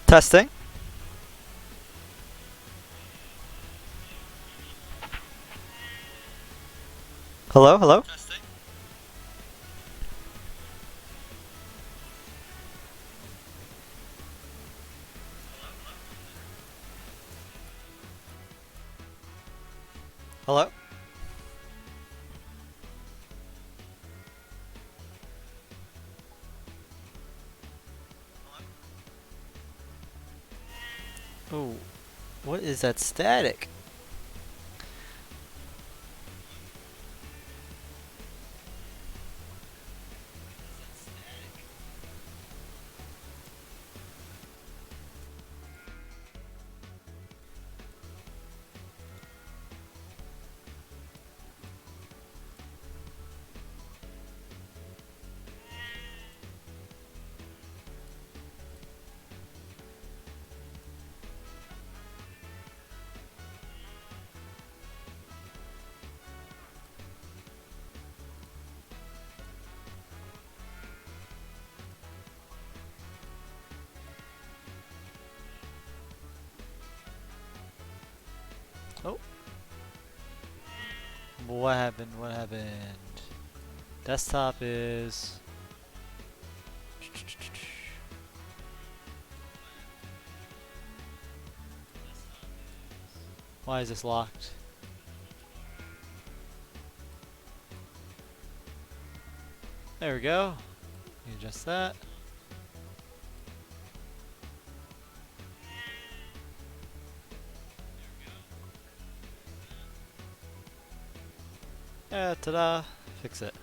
Testing. Hello, hello. Testing. Hello. Oh, what is that static? Oh, what happened? What happened? Desktop is. Why is this locked? There we go. Adjust that. Yeah, ta-da. Fix it.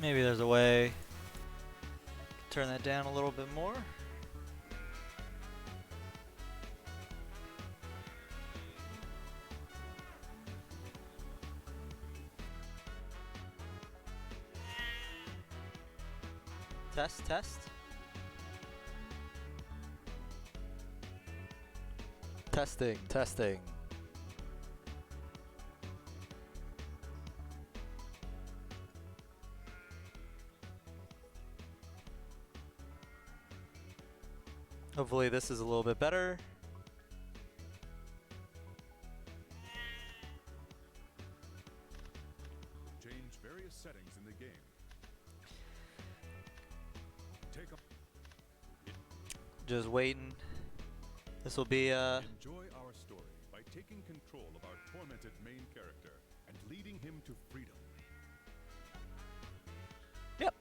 Maybe there's a way to turn that down a little bit more. Test, test. Testing, testing. Hopefully this is a little bit better. Change various settings in the game. Take on. Just waiting. This will be Enjoy our story by taking control of our tormented main character and leading him to freedom. Yep.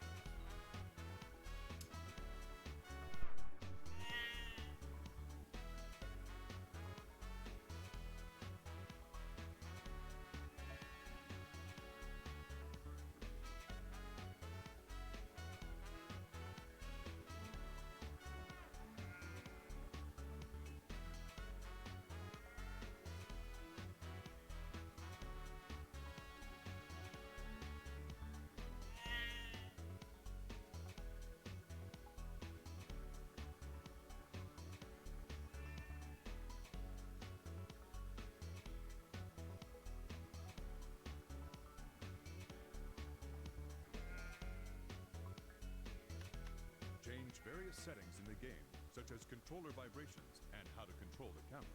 Change various settings in the game, such as controller vibrations and how to control the camera.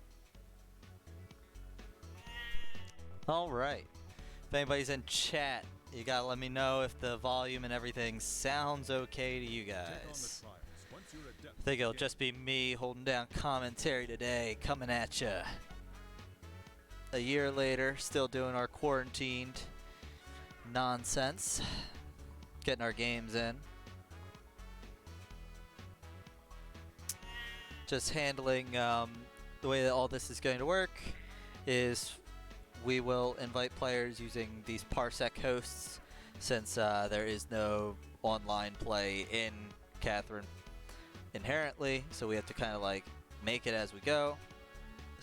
Alright. If anybody's in chat, you gotta let me know if the volume and everything sounds okay to you Take on the guys. trials. Once you're adept I think in it'll the just be me holding down commentary today, coming at ya. A year later, still doing our quarantined nonsense. Getting our games in. Just handling the way that all this is going to work is we will invite players using these Parsec hosts since there is no online play in Catherine inherently, so we have to kind of like make it as we go.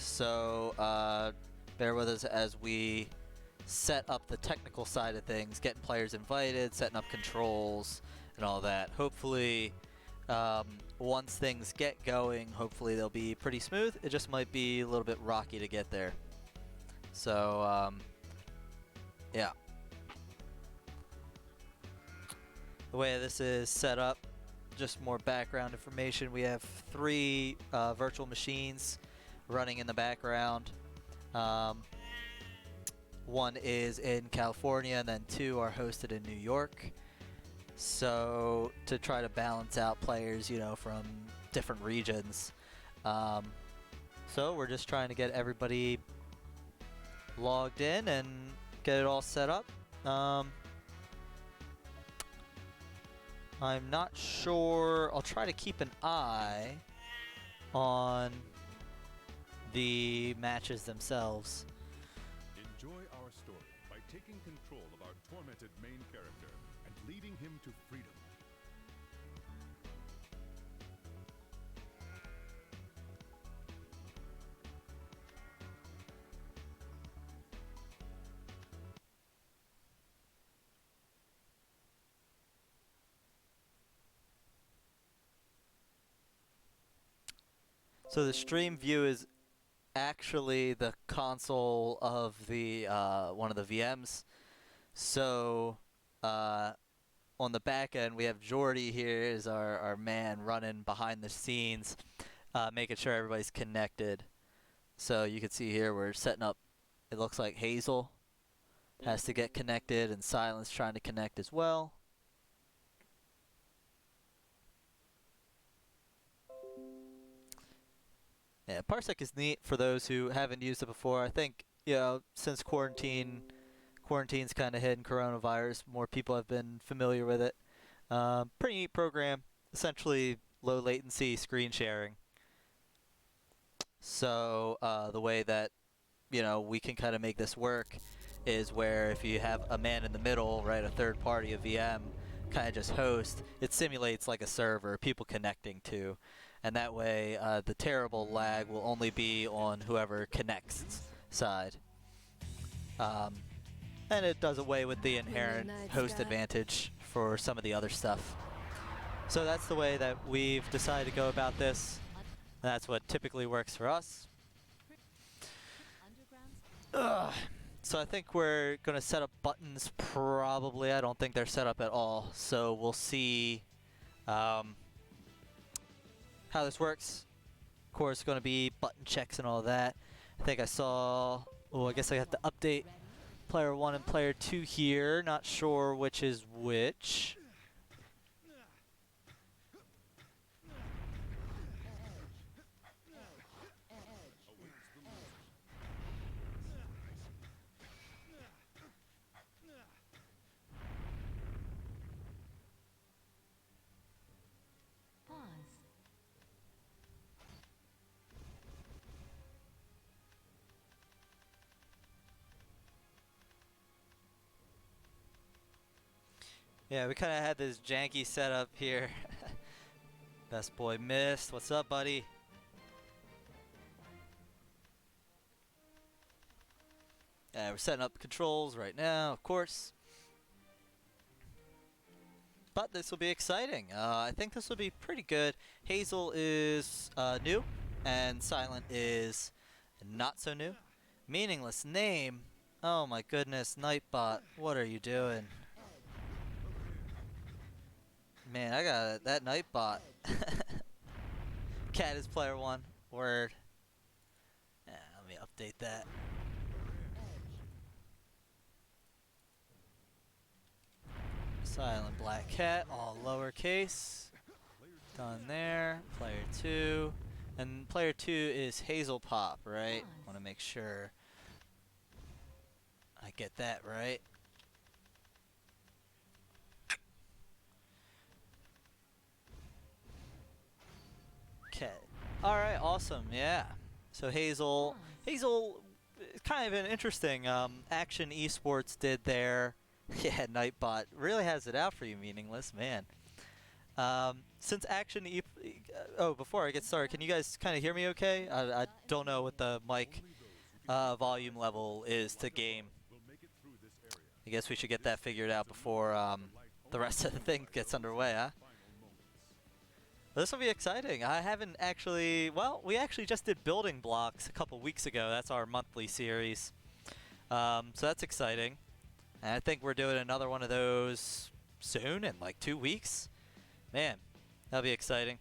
So bear with us as we set up the technical side of things, getting players invited, setting up controls, and all that. Hopefully, once things get going, hopefully they'll be pretty smooth. It just might be a little bit rocky to get there. So, yeah. The way this is set up, just more background information. We have 3 virtual machines running in the background. 1 is in California, and then 2 are hosted in New York. So to try to balance out players, you know, from different regions. So we're just trying to get everybody logged in and get it all set up. I'm not sure. I'll try to keep an eye on the matches themselves. Enjoy our story by taking control of our tormented main character and leading him to freedom. So the stream view is actually the console of the one of the VMs. So on the back end, we have Jordy here is our man running behind the scenes, making sure everybody's connected. So you can see here we're setting up, it looks like Hazel has to get connected and Silence trying to connect as well. Yeah, Parsec is neat for those who haven't used it before. I think, you know, since quarantine's kind of hidden coronavirus, more people have been familiar with it. Pretty neat program, essentially low latency screen sharing. So the way that, you know, we can kind of make this work is where if you have a man in the middle, right, a third party, a VM, kind of just host, it simulates like a server, people connecting to. And that way, the terrible lag will only be on whoever connects side. And it does away with the inherent host advantage for some of the other stuff. So that's the way that we've decided to go about this. That's what typically works for us. So I think we're going to set up buttons probably. I don't think they're set up at all. So we'll see how this works. Of course, it's going to be button checks and all that. I think I saw, oh, I guess I have to update player 1 and player 2 here. Not sure which is which. Yeah, we kind of had this janky setup here. Best boy Mist, what's up, buddy? We're setting up controls right now, of course. But this will be exciting. I think this will be pretty good. Hazel is new, and Silent is not so new. Meaningless name. Oh my goodness, Nightbot, what are you doing? Man, I got that Nightbot. Cat is player 1. Word. Yeah, let me update that. Silent Black Cat, all lowercase. Done there. Player 2. And player 2 is Hazel Pop, right? Want to make sure I get that right. Okay. All right. Awesome. Yeah. So Hazel is kind of an interesting Action Esports did there. Yeah, Nightbot really has it out for you, Meaningless, man. Since Action oh, before I get started, can you guys kind of hear me okay? I don't know what the mic volume level is to game. I guess we should get that figured out before the rest of the thing gets underway, huh? This will be exciting. I haven't actually, well, we actually just did Building Blocks a couple weeks ago. That's our monthly series. So that's exciting. And I think we're doing another one of those soon, in like 2 weeks. Man, that'll be exciting.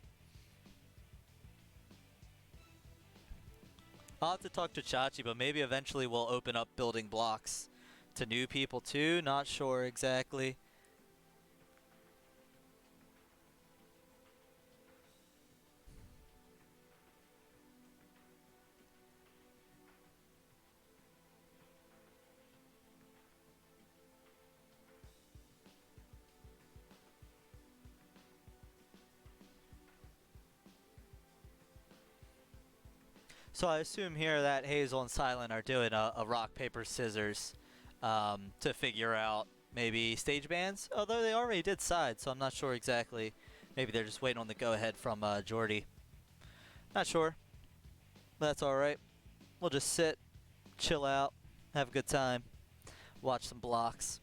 I'll have to talk to Chachi, but maybe eventually we'll open up Building Blocks to new people too. Not sure exactly. So I assume here that Hazel and Silent are doing a rock, paper, scissors to figure out maybe stage bans. Although they already did sides, so I'm not sure exactly. Maybe they're just waiting on the go-ahead from Jordy. Not sure. But that's alright. We'll just sit, chill out, have a good time, watch some blocks.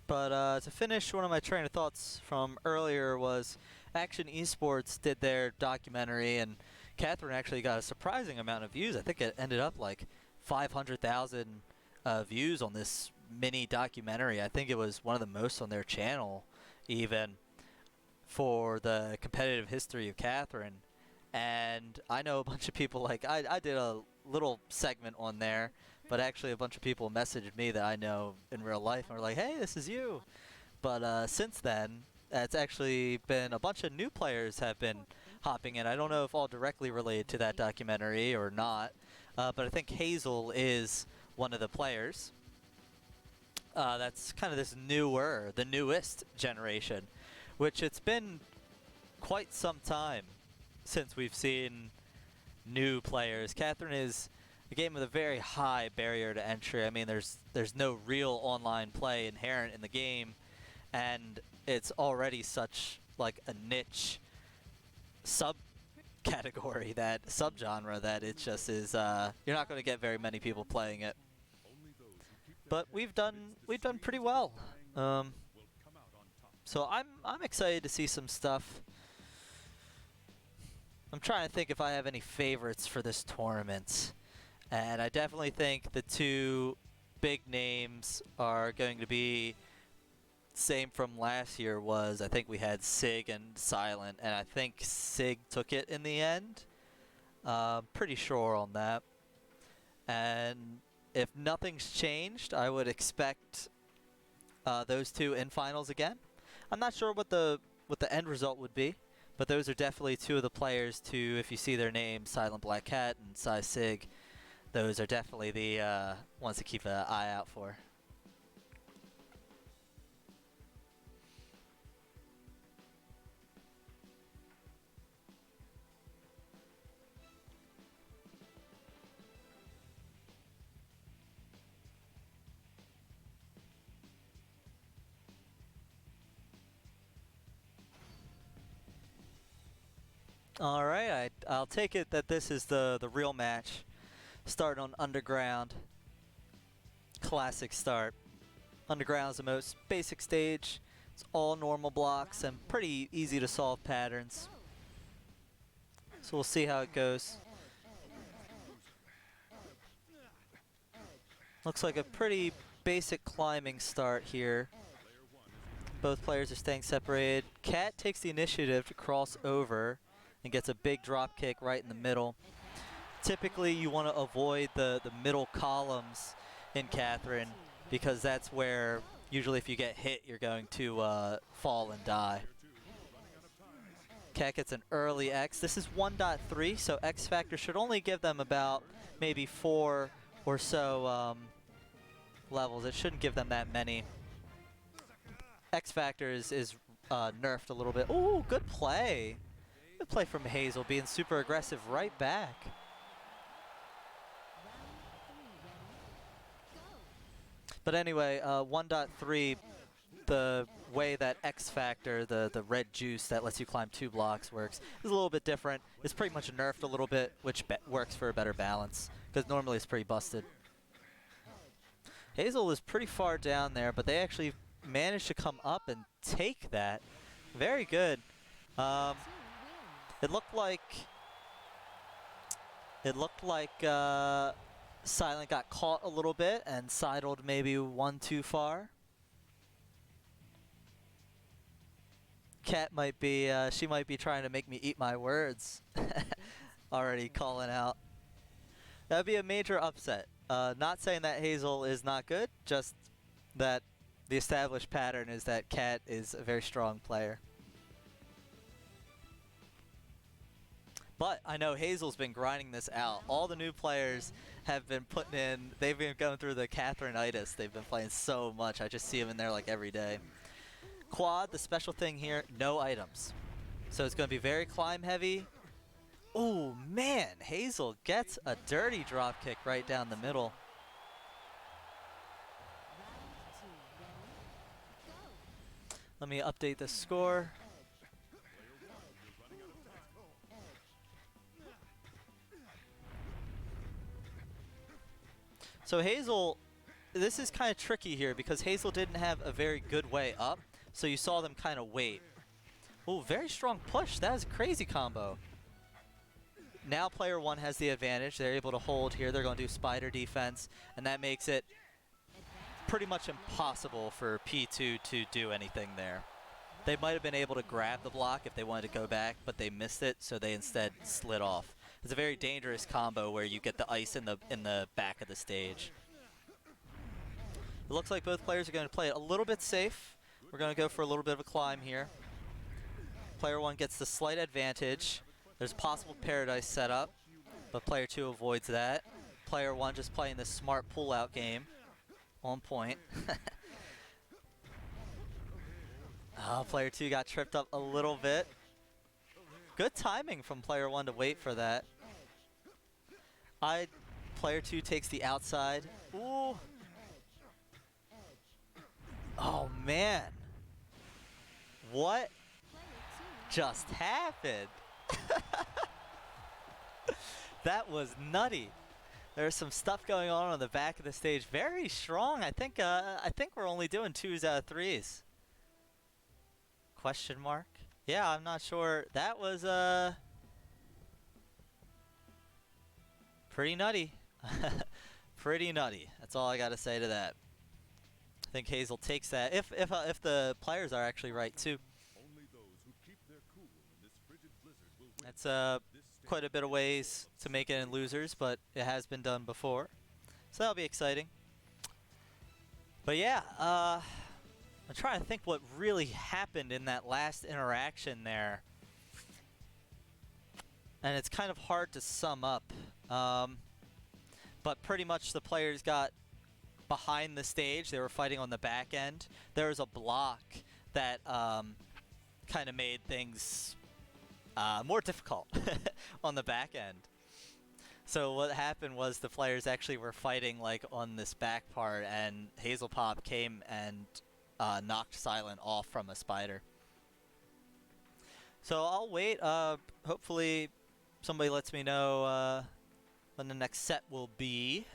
But to finish, one of my train of thoughts from earlier was Action Esports did their documentary, and Catherine actually got a surprising amount of views. I think it ended up like 500,000 views on this mini documentary. I think it was one of the most on their channel, even, for the competitive history of Catherine. And I know a bunch of people, like, I did a little segment on there, but actually a bunch of people messaged me that I know in real life and were like, hey, this is you. But since then, it's actually been a bunch of new players have been hopping in. I don't know if all directly related to that documentary or not, but I think Hazel is one of the players. That's kind of this the newest generation, which it's been quite some time since we've seen new players. Catherine is a game with a very high barrier to entry. I mean, there's no real online play inherent in the game, and it's already such like a niche subcategory, that subgenre, that it just is. You're not going to get very many people playing it. But we've done pretty well. So I'm excited to see some stuff. I'm trying to think if I have any favorites for this tournament. And I definitely think the two big names are going to be same from last year. Was I think we had Sig and Silent, and I think Sig took it in the end. Pretty sure on that. And if nothing's changed, I would expect those two in finals again. I'm not sure what the end result would be, but those are definitely two of the players to, if you see their names, Silent Black Cat and Sai Sig, those are definitely the ones to keep an eye out for. All right, I'll take it that this is the real match. Starting on Underground. Classic start. Underground is the most basic stage. It's all normal blocks and pretty easy to solve patterns. So we'll see how it goes. Looks like a pretty basic climbing start here. Both players are staying separated. Cat takes the initiative to cross over and gets a big drop kick right in the middle. Typically you want to avoid the middle columns in Catherine, because that's where usually if you get hit you're going to fall and die. Cat gets an early X. This is 1.3, so X Factor should only give them about maybe 4 or so levels. It shouldn't give them that many. X Factor is nerfed a little bit. Ooh, good play. Good play from Hazel, being super aggressive right back. But anyway, 1.3, the way that X Factor, the red juice that lets you climb 2 blocks works, is a little bit different. It's pretty much nerfed a little bit, which works for a better balance, because normally it's pretty busted. Hazel is pretty far down there, but they actually managed to come up and take that. Very good. It looked like Silent got caught a little bit and sidled maybe one too far. Kat might be, she might be trying to make me eat my words. Already calling out. That'd be a major upset. Not saying that Hazel is not good, just that the established pattern is that Kat is a very strong player. But I know Hazel's been grinding this out. All the new players have been putting in, they've been going through the Catherine-itis. They've been playing so much. I just see them in there like every day. Quad, the special thing here, no items. So it's going to be very climb heavy. Oh man, Hazel gets a dirty drop kick right down the middle. Let me update the score. So Hazel, this is kind of tricky here because Hazel didn't have a very good way up, so you saw them kind of wait. Oh, very strong push. That is a crazy combo. Now player 1 has the advantage. They're able to hold here. They're going to do spider defense, and that makes it pretty much impossible for P2 to do anything there. They might have been able to grab the block if they wanted to go back, but they missed it, so they instead slid off. It's a very dangerous combo where you get the ice in the back of the stage. It looks like both players are going to play it a little bit safe. We're going to go for a little bit of a climb here. Player 1 gets the slight advantage. There's possible Paradise setup, but player 2 avoids that. Player 1 just playing this smart pull-out game. On point. Oh, player 2 got tripped up a little bit. Good timing from player 1 to wait for that. Player 2 takes the outside. Ooh. Oh man. What just happened? That was nutty. There's some stuff going on the back of the stage. Very strong. I think we're only doing 2s out of 3s. Question mark? Yeah, I'm not sure. That was pretty nutty. Pretty nutty. That's all I got to say to that. I think Hazel takes that if the players are actually right too. That's quite a bit of ways to make it in losers, but it has been done before, so that'll be exciting. But yeah, I'm trying to think what really happened in that last interaction there. And it's kind of hard to sum up. But pretty much the players got behind the stage. They were fighting on the back end. There was a block that kind of made things more difficult on the back end. So what happened was the players actually were fighting like on this back part, and Hazelpop came and knocked Silent off from a spider. So I'll wait. Hopefully somebody lets me know when the next set will be.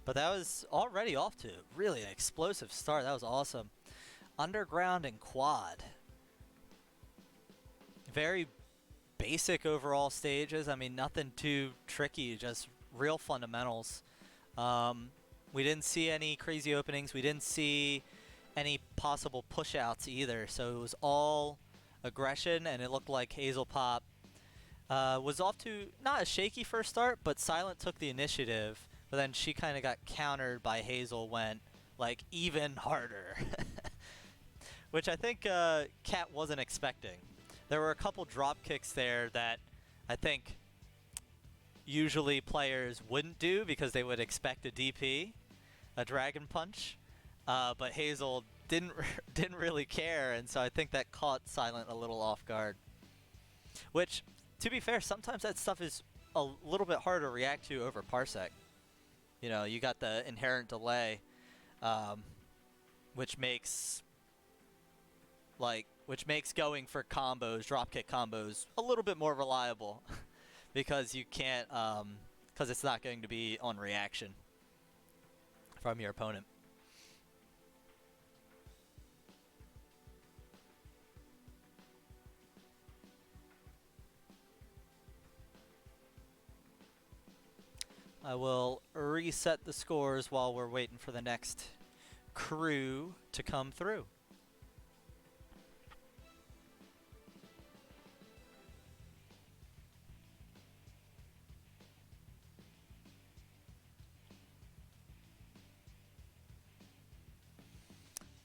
But that was already off to really an explosive start. That was awesome. Underground and quad. Very basic overall stages. I mean, nothing too tricky, just real fundamentals. We didn't see any crazy openings. We didn't see any possible push-outs either. So it was all aggression, and it looked like Hazelpop was off to not a shaky first start, but Silent took the initiative. But then she kind of got countered by Hazel, went like even harder, which I think Kat wasn't expecting. There were a couple drop kicks there that I think usually players wouldn't do because they would expect a DP. a Dragon Punch, but Hazel didn't really care, and so I think that caught Silent a little off guard. Which, to be fair, sometimes that stuff is a little bit harder to react to over Parsec. You know, you got the inherent delay, which makes going for combos, dropkick combos, a little bit more reliable because you can't, because it's not going to be on reaction from your opponent. I will reset the scores while we're waiting for the next crew to come through.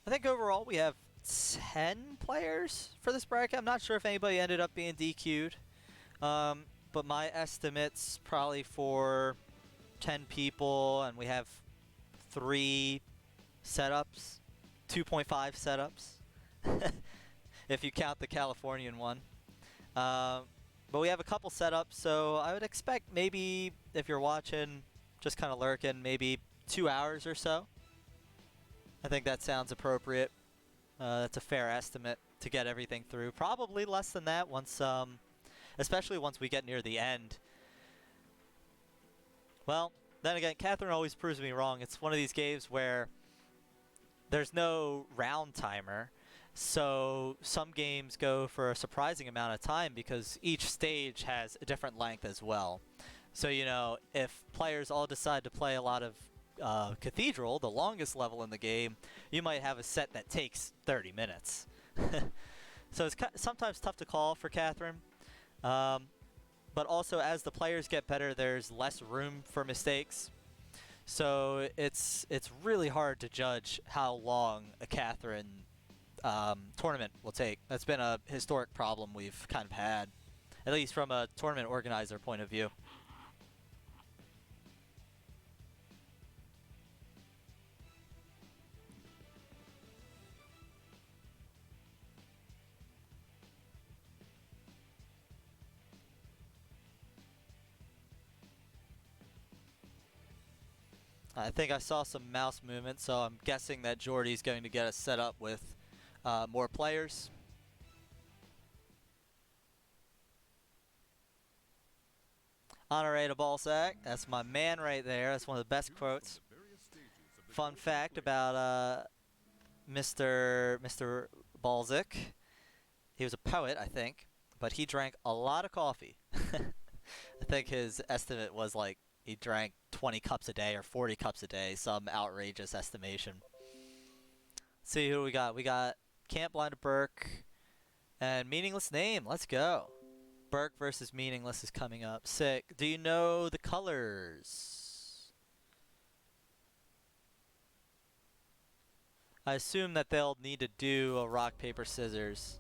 I think overall we have 10 players for this bracket. I'm not sure if anybody ended up being DQ'd, but my estimate's probably for 10 people, and we have 3 setups, 2.5 setups, if you count the Californian one. But we have a couple setups, so I would expect maybe, if you're watching, just kind of lurking, maybe 2 hours or so. I think that sounds appropriate. That's a fair estimate to get everything through. Probably less than that once, especially once we get near the end. Well, then again, Catherine always proves me wrong. It's one of these games where there's no round timer, so some games go for a surprising amount of time because each stage has a different length as well. So, you know, if players all decide to play a lot of Cathedral, the longest level in the game, you might have a set that takes 30 minutes. So it's sometimes tough to call for Catherine. But also, as the players get better, there's less room for mistakes. So it's really hard to judge how long a Catherine tournament will take. That's been a historic problem we've kind of had, at least from a tournament organizer point of view. I think I saw some mouse movement, so I'm guessing that Jordy's going to get us set up with more players. Honoré to Balzac. That's my man right there. That's one of the best quotes. Fun fact about Mr. Balzac. He was a poet, I think, but he drank a lot of coffee. I think his estimate was like he drank 20 cups a day or 40 cups a day, some outrageous estimation. Let's see who we got. We got Camp Blind Burke and Meaningless Name. Let's go. Burke versus Meaningless is coming up. Sick. Do you know the colors? I assume that they'll need to do a rock, paper, scissors.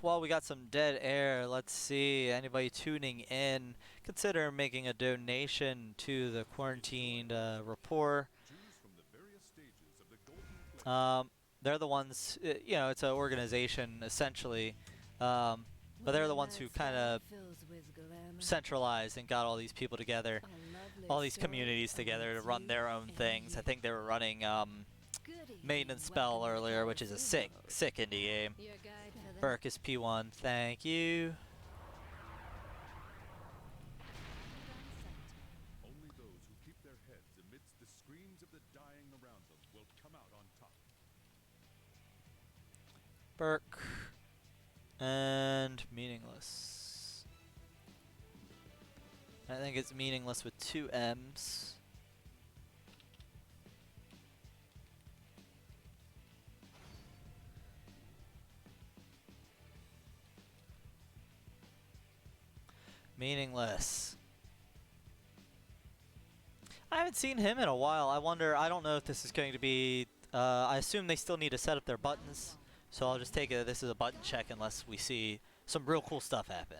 Well, we got some dead air. Let's see. Anybody tuning in, consider making a donation to the quarantined rapport. They're the ones, you know, it's an organization essentially, but they're the ones who kind of centralized and got all these people together, all these communities together to run their own things. I think they were running Maintenance Spell earlier, which is a sick indie game. Burke is P1, thank you. Only those who keep their heads dying around them will come out on top. Burke and Meaningless. I think it's Meaningless with 2 M's. Meaningless. I haven't seen him in a while. I wonder, I don't know if this is going to be, I assume they still need to set up their buttons. So I'll just take it that this is a button check unless we see some real cool stuff happen.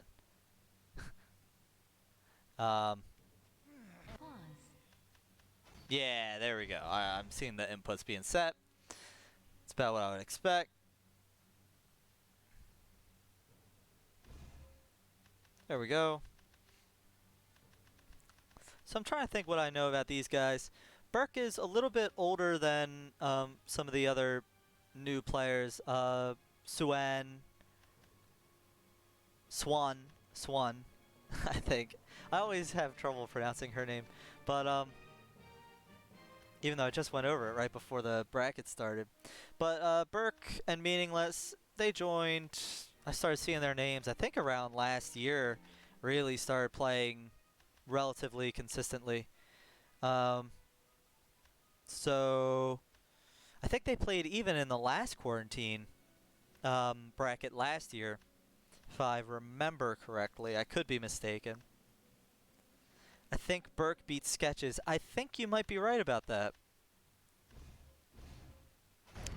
Yeah, there we go. I'm seeing the inputs being set. It's about what I would expect. There we go. So I'm trying to think what I know about these guys. Burke is a little bit older than some of the other new players. Swan, I think. I always have trouble pronouncing her name, but even though I just went over it right before the bracket started. But Burke and Meaningless, they joined. I started seeing their names, I think around last year, really started playing relatively consistently. So I think they played even in the last quarantine bracket last year, if I remember correctly. I could be mistaken. I think Burke beat Sketches. I think you might be right about that.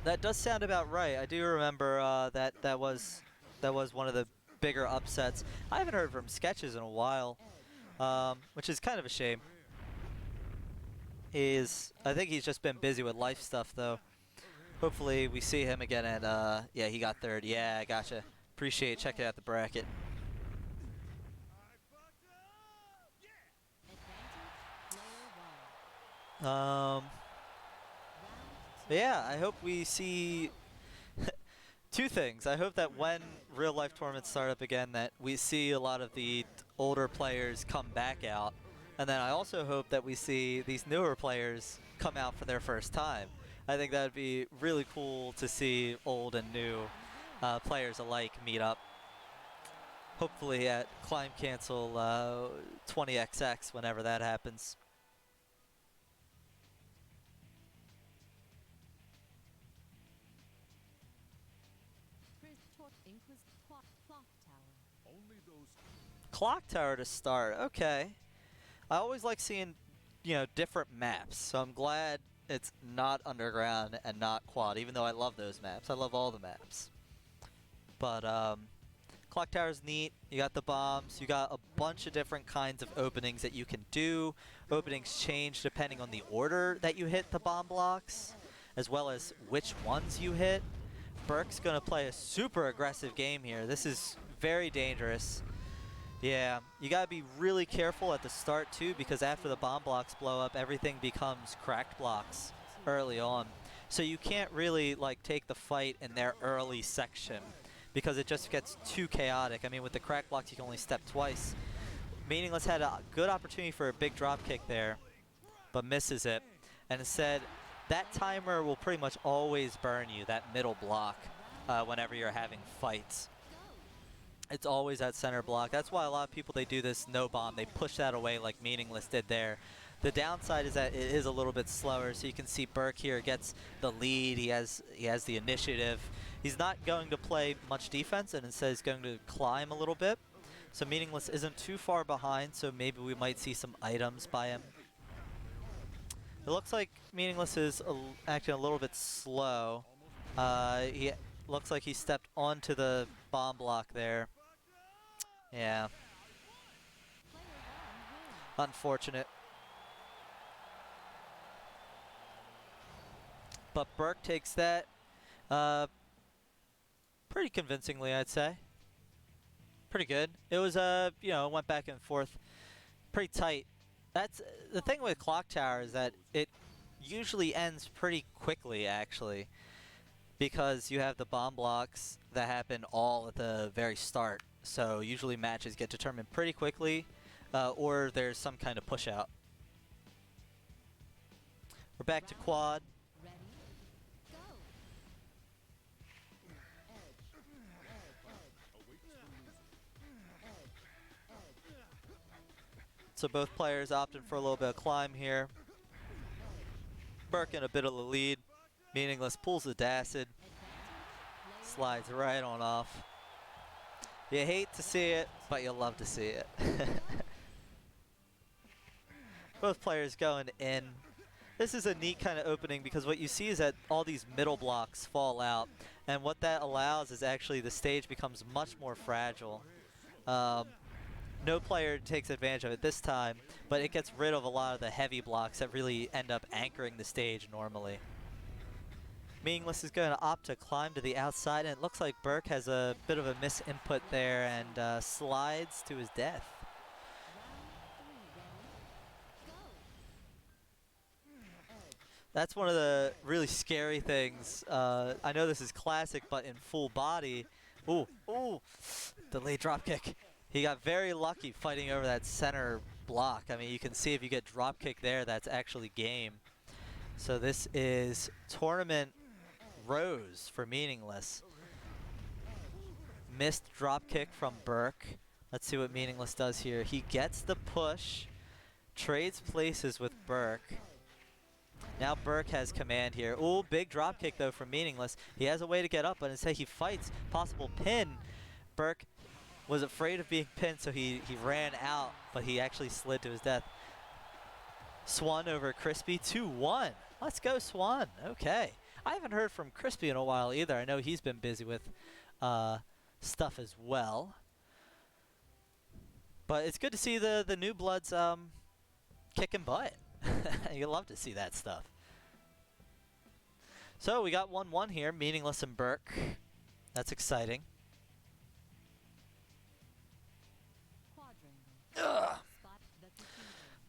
That does sound about right. I do remember that was one of the bigger upsets. I haven't heard from Sketches in a while, which is kind of a shame. I think he's just been busy with life stuff though. Hopefully we see him again at yeah, he got 3rd. Yeah, I gotcha. Appreciate checking out the bracket. Yeah, I hope we see 2 things. I hope that when real life tournaments start up again, that we see a lot of the older players come back out. And then I also hope that we see these newer players come out for their first time. I think that would be really cool to see old and new players alike meet up. Hopefully at Climb Cancel 20XX, whenever that happens. Clock Tower to start. Okay. I always like seeing, you know, different maps. So I'm glad it's not underground and not quad, even though I love those maps. I love all the maps. But Clock Tower's neat. You got the bombs. You got a bunch of different kinds of openings that you can do. Openings change depending on the order that you hit the bomb blocks, as well as which ones you hit. Burke's going to play a super aggressive game here. This is very dangerous. Yeah, you gotta be really careful at the start too, because after the bomb blocks blow up, everything becomes cracked blocks early on. So you can't really like take the fight in their early section, because it just gets too chaotic. I mean, with the crack blocks, you can only step twice. Meaningless had a good opportunity for a big drop kick there, but misses it. And instead, that timer will pretty much always burn you, that middle block, whenever you're having fights. It's always that center block. That's why a lot of people, they do this no bomb. They push that away like Meaningless did there. The downside is that it is a little bit slower. So you can see Burke here gets the lead. He has the initiative. He's not going to play much defense, and instead he's going to climb a little bit. So Meaningless isn't too far behind, so maybe we might see some items by him. It looks like Meaningless is acting a little bit slow. He looks like he stepped onto the bomb block there. Yeah. Unfortunate. But Burke takes that pretty convincingly, I'd say. Pretty good. It was, you know, went back and forth. Pretty tight. That's the thing with Clock Tower, is that it usually ends pretty quickly, actually, because you have the bomb blocks that happen all at the very start. So usually matches get determined pretty quickly, or there's some kind of push out. We're back to quad. Ready? Go. So both players opting for a little bit of climb here. Burke in a bit of the lead. Meaningless pulls the Dacid. Slides right on off. You hate to see it, but you love to see it. Both players going in. This is a neat kind of opening because what you see is that all these middle blocks fall out, and what that allows is actually the stage becomes much more fragile. No player takes advantage of it this time, but it gets rid of a lot of the heavy blocks that really end up anchoring the stage normally. Meaningless is going to opt to climb to the outside, and it looks like Burke has a bit of a misinput there and slides to his death. That's one of the really scary things. I know this is classic, but in full body. Ooh, ooh, delayed drop kick. He got very lucky fighting over that center block. I mean, you can see if you get drop kick there, that's actually game. So this is tournament Rose for Meaningless. Missed drop kick from Burke. Let's see what Meaningless does here. He gets the push, trades places with Burke. Now Burke has command here. Ooh, big drop kick though from Meaningless. He has a way to get up, but instead he fights possible pin. Burke was afraid of being pinned, so he ran out, but he actually slid to his death. Swan over Crispy, 2-1. Let's go, Swan. Okay. I haven't heard from Crispy in a while either. I know he's been busy with stuff as well. But it's good to see the new bloods kicking butt. You love to see that stuff. So we got 1-1 here, Meaningless and Burke. That's exciting. Ugh.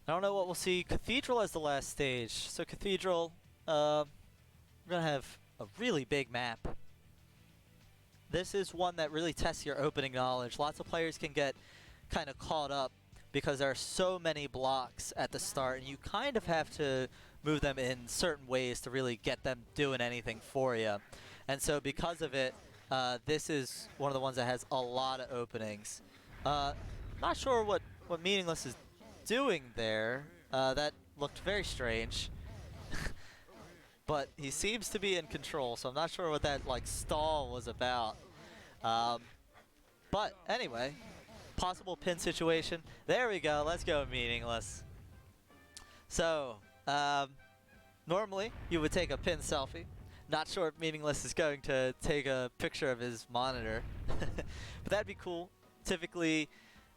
I don't know what we'll see. Cathedral as the last stage. So Cathedral, we're going to have a really big map. This is one that really tests your opening knowledge. Lots of players can get kind of caught up because there are so many blocks at the start, and you kind of have to move them in certain ways to really get them doing anything for you. And so because of it, this is one of the ones that has a lot of openings. Not sure what Meaningless is doing there. That looked very strange. But he seems to be in control, so I'm not sure what that like stall was about. But anyway, possible pin situation. There we go. Let's go, Meaningless. So, normally you would take a pin selfie. Not sure if Meaningless is going to take a picture of his monitor, but that'd be cool. Typically,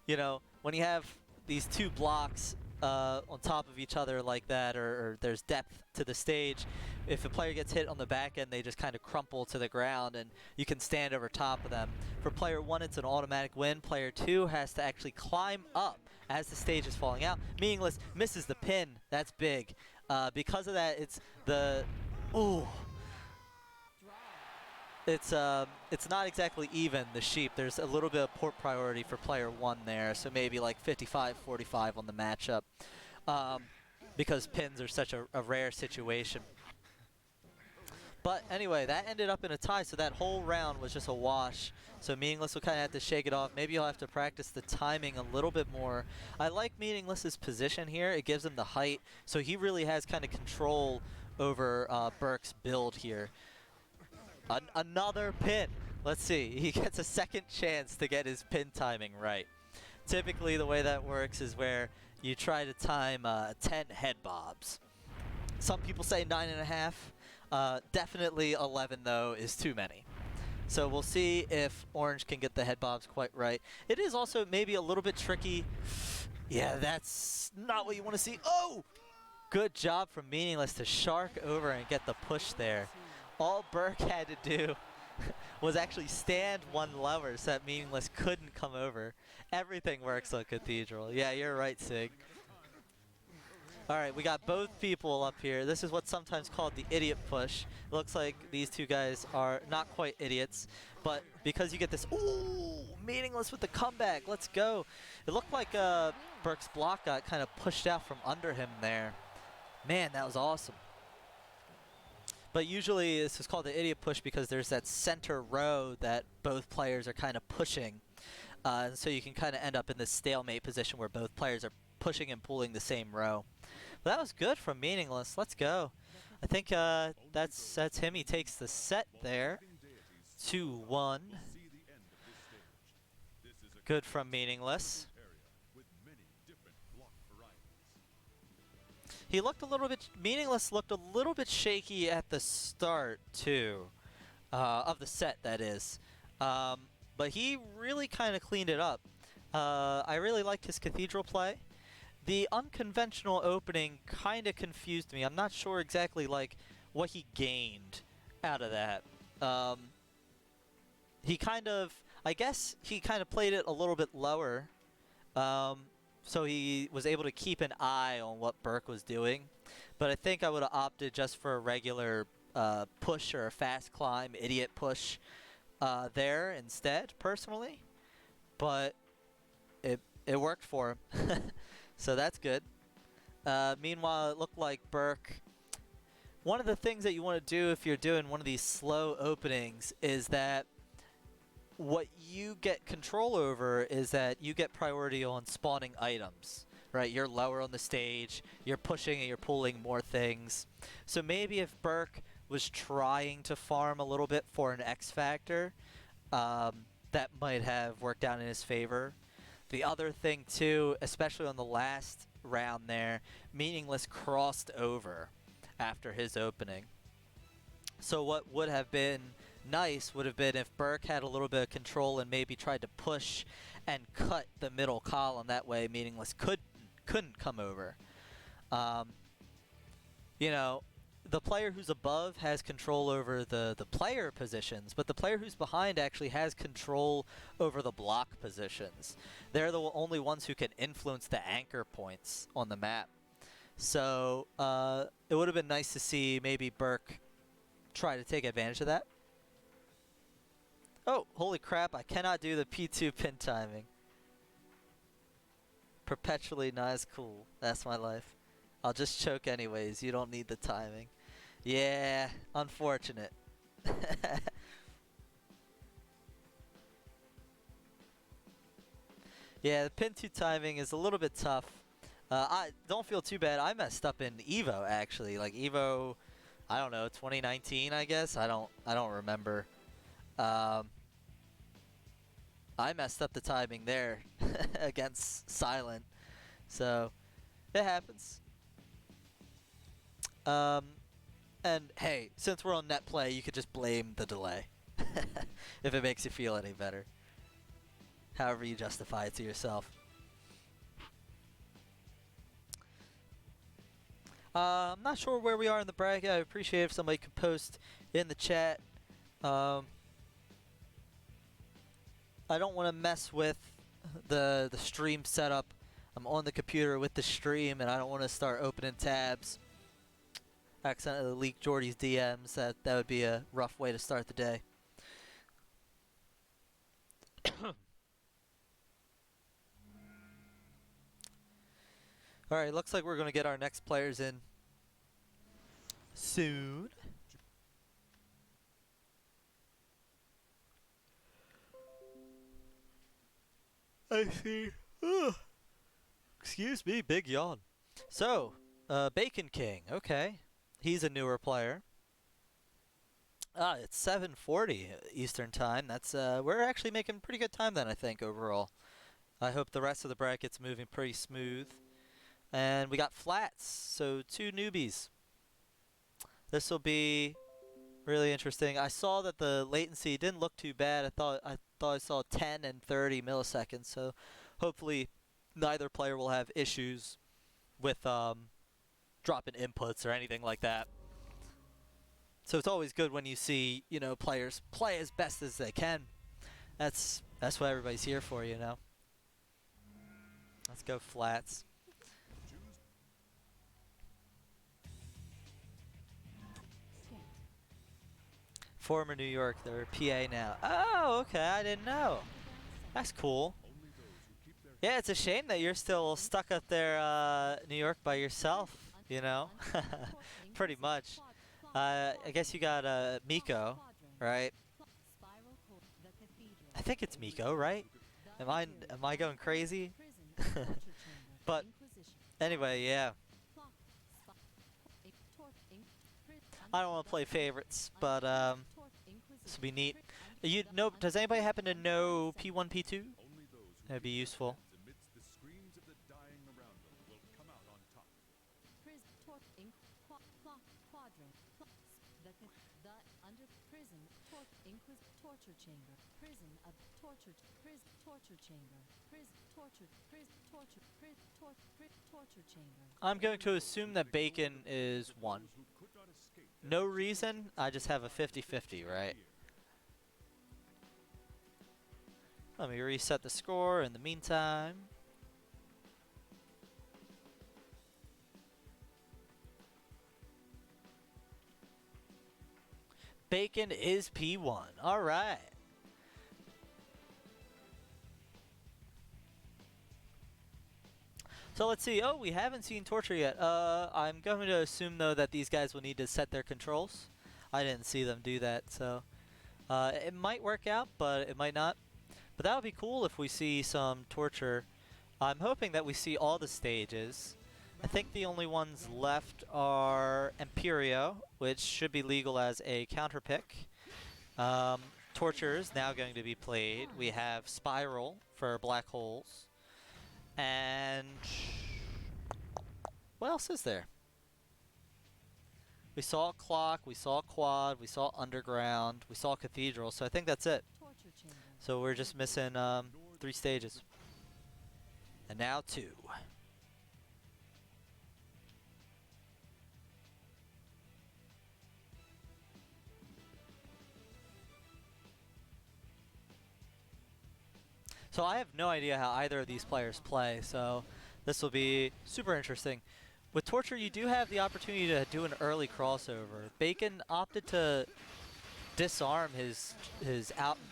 you know, when you have these two blocks on top of each other like that, or there's depth to the stage, if a player gets hit on the back end, they just kind of crumple to the ground, and you can stand over top of them. For player 1, it's an automatic win. Player 2 has to actually climb up as the stage is falling out. Meaningless misses the pin. That's big. Because of that, it's the... Ooh. It's not exactly even, the sheep. There's a little bit of port priority for player 1 there, so maybe like 55-45 on the matchup, because pins are such a rare situation. But anyway, that ended up in a tie, so that whole round was just a wash. So Meaningless will kind of have to shake it off. Maybe you'll have to practice the timing a little bit more. I like Meaningless's position here. It gives him the height, so he really has kind of control over Burke's build here. Another pin. Let's see. He gets a second chance to get his pin timing right. Typically, the way that works is where you try to time 10 head bobs. Some people say 9.5. Definitely 11, though, is too many. So we'll see if Orange can get the head bobs quite right. It is also maybe a little bit tricky. Yeah, that's not what you want to see. Oh! Good job from Meaningless to shark over and get the push there. All Burke had to do was actually stand one lever so that Meaningless couldn't come over. Everything works on Cathedral. Yeah, you're right, Sig. All right, we got both people up here. This is what's sometimes called the idiot push. It looks like these two guys are not quite idiots, but because you get this, ooh, Meaningless with the comeback. Let's go. It looked like Burke's block got kind of pushed out from under him there. Man, that was awesome. But usually this is called the idiot push because there's that center row that both players are kind of pushing. And so you can kind of end up in this stalemate position where both players are pushing and pulling the same row. But that was good from Meaningless. Let's go. I think that's him. He takes the set there. 2-1. Good from Meaningless. He looked a little bit, Meaningless looked a little bit shaky at the start too, of the set that is. But he really kind of cleaned it up. I really liked his Cathedral play. The unconventional opening kind of confused me. I'm not sure exactly like what he gained out of that. He kind of, I guess he kind of played it a little bit lower. So he was able to keep an eye on what Burke was doing. But I think I would have opted just for a regular push or a fast climb, idiot push there instead, personally. But it worked for him. So that's good. Meanwhile, it looked like Burke... One of the things that you want to do if you're doing one of these slow openings is that what you get control over is that you get priority on spawning items, right? You're lower on the stage, you're pushing and you're pulling more things. So maybe if Burke was trying to farm a little bit for an X Factor, that might have worked out in his favor. The other thing too, especially on the last round there, Meaningless crossed over after his opening. So what would have been nice would have been if Burke had a little bit of control and maybe tried to push and cut the middle column. That way Meaningless couldn't come over. You know, the player who's above has control over the player positions, but the player who's behind actually has control over the block positions. They're the only ones who can influence the anchor points on the map. So it would have been nice to see maybe Burke try to take advantage of that. Oh, holy crap, I cannot do the P2 pin timing. Perpetually not as cool. That's my life. I'll just choke anyways. You don't need the timing. Yeah, unfortunate. Yeah, the pin 2 timing is a little bit tough. I don't feel too bad. I messed up in Evo actually. Like Evo, I don't know, 2019 I guess. I don't remember. I messed up the timing there against Silent. So it happens. And hey, since we're on net play, you could just blame the delay if it makes you feel any better. However you justify it to yourself. I'm not sure where we are in the bracket. I appreciate if somebody could post in the chat. I don't want to mess with the stream setup. I'm on the computer with the stream, and I don't want to start opening tabs. Accidentally leak Jordy's DMs. That would be a rough way to start the day. All right, looks like we're going to get our next players in soon. I see. Ugh. Excuse me, big yawn. So, Bacon King. Okay, he's a newer player. It's 7:40 Eastern time. That's we're actually making pretty good time then, I think, overall. I hope the rest of the bracket's moving pretty smooth. And we got flats, so 2 newbies. This will be really interesting. I saw that the latency didn't look too bad. I thought I saw 10 and 30 milliseconds. So hopefully neither player will have issues with dropping inputs or anything like that. So it's always good when you see, you know, players play as best as they can. That's what everybody's here for, you know. Let's go flats. Former New York, they're PA now. Oh, okay, I didn't know. That's cool. Yeah, it's a shame that you're still stuck up there, New York, by yourself, you know? Pretty much. I guess you got Miko, right? I think it's Miko, right? Am I going crazy? But anyway, yeah. I don't want to play favorites, but this will be neat. You know? Does anybody happen to know P1, P2? Only those who That'd be keep their useful. heads amidst the screams of the dying around them will come out on top. Torture chamber, prison of torture, prison, torture chamber, prison, torture, prison, torture, prison, torture chamber. I'm going to assume that Bacon is 1. Those who could not escape No reason. I just have a 50-50, right? Let me reset the score in the meantime. Bacon is P1. All right. So let's see. Oh, we haven't seen Torture yet. I'm going to assume, though, that these guys will need to set their controls. I didn't see them do that, so it might work out, but it might not. But that would be cool if we see some Torture. I'm hoping that we see all the stages. I think the only ones left are Imperio, which should be legal as a counter pick. Torture is now going to be played. We have Spiral for black holes. And what else is there? We saw Clock, we saw Quad, we saw Underground, we saw Cathedral, so I think that's it. Torture chamber. So we're just missing 3 stages. And now 2. So I have no idea how either of these players play, so this will be super interesting. With Torture, you do have the opportunity to do an early crossover. Bacon opted to disarm his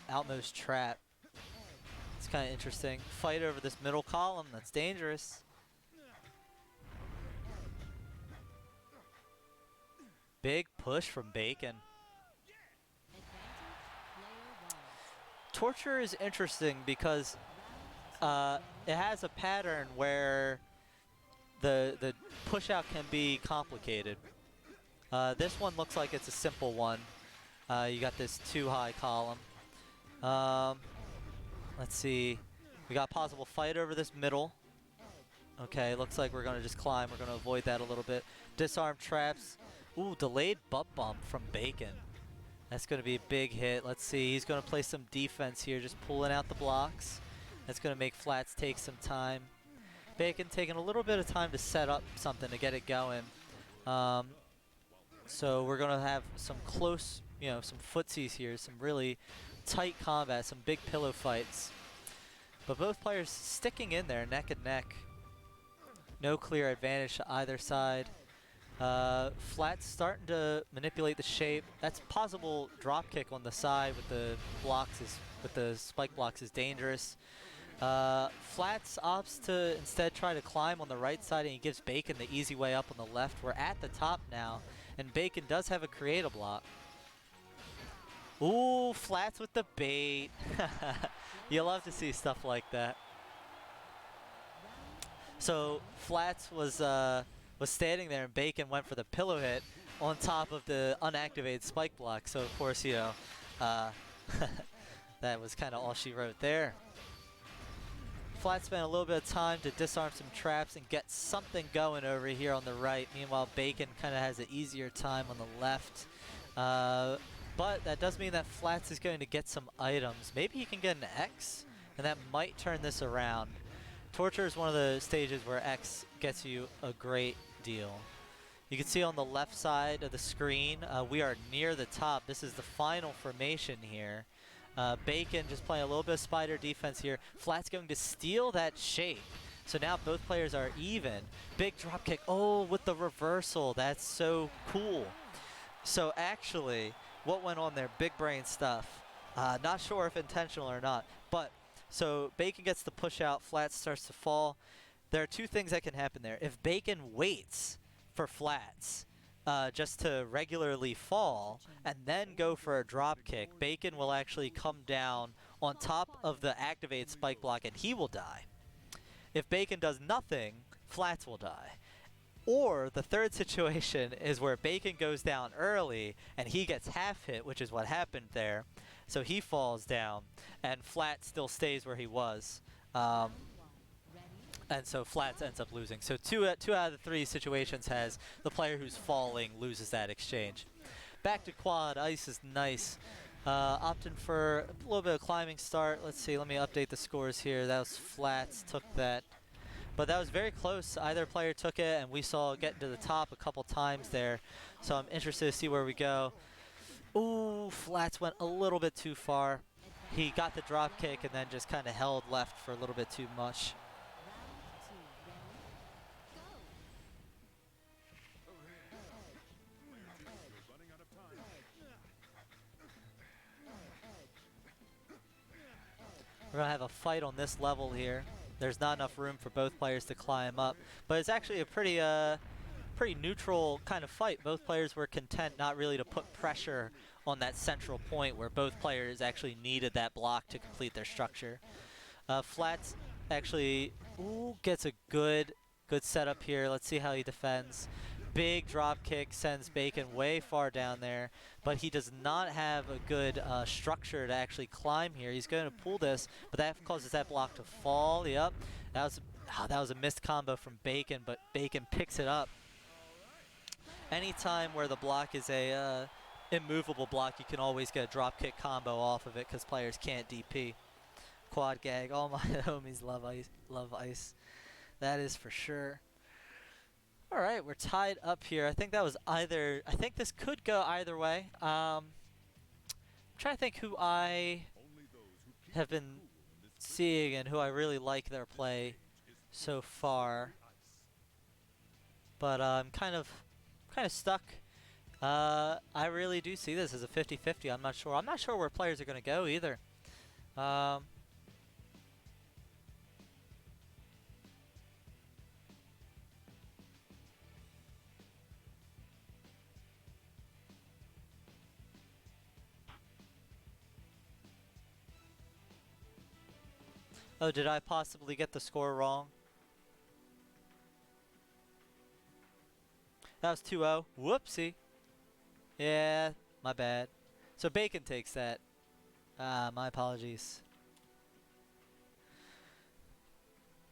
outmost trap. It's kind of interesting. Fight over this middle column, that's dangerous. Big push from Bacon. Torture is interesting because it has a pattern where the push out can be complicated. This one looks like it's a simple one. You got this 2 high column. Let's see. We got possible fight over this middle. Okay, looks like we're gonna just climb. We're gonna avoid that a little bit. Disarm traps. Ooh, delayed butt bump from Bacon. That's going to be a big hit. Let's see. He's going to play some defense here, just pulling out the blocks. That's going to make Flats take some time. Bacon taking a little bit of time to set up something to get it going. So we're going to have some close, some footsies here, some really tight combat, some big pillow fights. But both players sticking in there neck and neck. No clear advantage to either side. Flats starting to manipulate the shape. That's possible drop kick on the side with the blocks with the spike blocks is dangerous. Flats opts to instead try to climb on the right side, and he gives Bacon the easy way up on the left. We're at the top now, and Bacon does have a create a block. Ooh, Flats with the bait. You love to see stuff like that. So Flats was standing there, and Bacon went for the pillow hit on top of the unactivated spike block. So of course, that was kind of all she wrote there. Flat spent a little bit of time to disarm some traps and get something going over here on the right. Meanwhile, Bacon kind of has an easier time on the left. But that does mean that Flats is going to get some items. Maybe he can get an X, and that might turn this around. Torture is one of the stages where X gets you a great deal. You can see on the left side of the screen, we are near the top. This is the final formation here. Bacon just playing a little bit of spider defense here. Flat's going to steal that shape. So now both players are even. Big drop kick. Oh, with the reversal. That's so cool. So actually, what went on there? Big brain stuff. Not sure if intentional or not, but so Bacon gets the push out, Flats starts to fall. There are 2 things that can happen there. If Bacon waits for Flats, just to regularly fall and then go for a drop kick, Bacon will actually come down on top of the activated spike block and he will die. If Bacon does nothing, Flats will die. Or the third situation is where Bacon goes down early and he gets half hit, which is what happened there. So he falls down and Flat still stays where he was. And so Flats ends up losing. So two out of the three situations has the player who's falling loses that exchange. Back to quad. Ice is nice. Opting for a little bit of climbing start. Let's see. Let me update the scores here. That was Flats. Took that. But that was very close. Either player took it, and we saw it get to the top a couple times there. So I'm interested to see where we go. Ooh, Flats went a little bit too far. He got the drop kick and then just kind of held left for a little bit too much. We're going to have a fight on this level here. There's not enough room for both players to climb up. But it's actually a pretty neutral kind of fight. Both players were content not really to put pressure on that central point where both players actually needed that block to complete their structure. Flats actually gets a good setup here. Let's see how he defends. Big drop kick sends Bacon way far down there, but he does not have a good structure to actually climb here. He's going to pull this, but that causes that block to fall. Yep, that was a missed combo from Bacon, but Bacon picks it up. Anytime where the block is a immovable block, you can always get a drop kick combo off of it because players can't DP. Quad gag. All my homies love ice. Love ice. That is for sure. All right, we're tied up here. I think that was either. I think this could go either way. I'm trying to think who I have been seeing and who I really like their play so far. But I'm kind of stuck. I really do see this as a 50-50. I'm not sure. I'm not sure where players are going to go either. Oh, did I possibly get the score wrong? That was 2-0. Whoopsie. Yeah, my bad. So Bacon takes that. My apologies.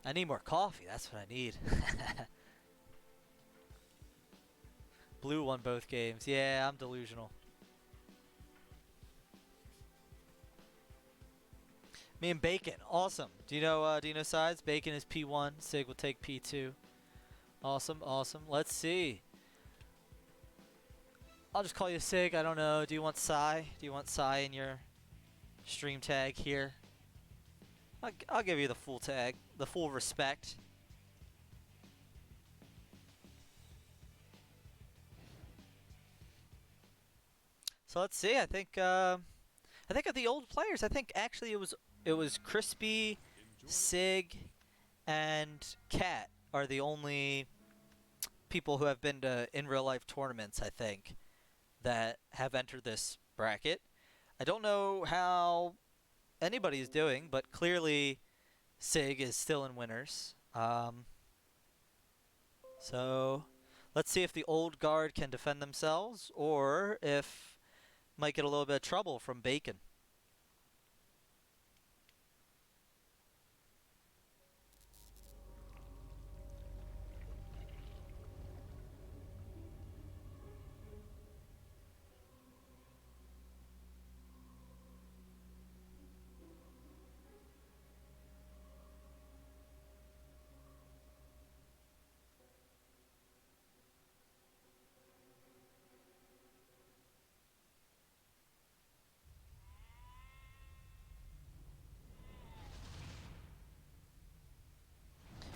I need more coffee. That's what I need. Blue won both games. Yeah, I'm delusional. Me and Bacon, awesome. Do you know sides? Bacon is P1. Sig will take P2. Awesome, awesome. Let's see. I'll just call you Sig. I don't know. Do you want Psy? Do you want Psy in your stream tag here? I'll give you the full tag, the full respect. So let's see. I think of the old players. I think actually it was Crispy, Sig, and Cat are the only people who have been to in real life tournaments, I think, that have entered this bracket. I don't know how anybody is doing, but clearly Sig is still in winners. So let's see if the old guard can defend themselves or if might get a little bit of trouble from Bacon.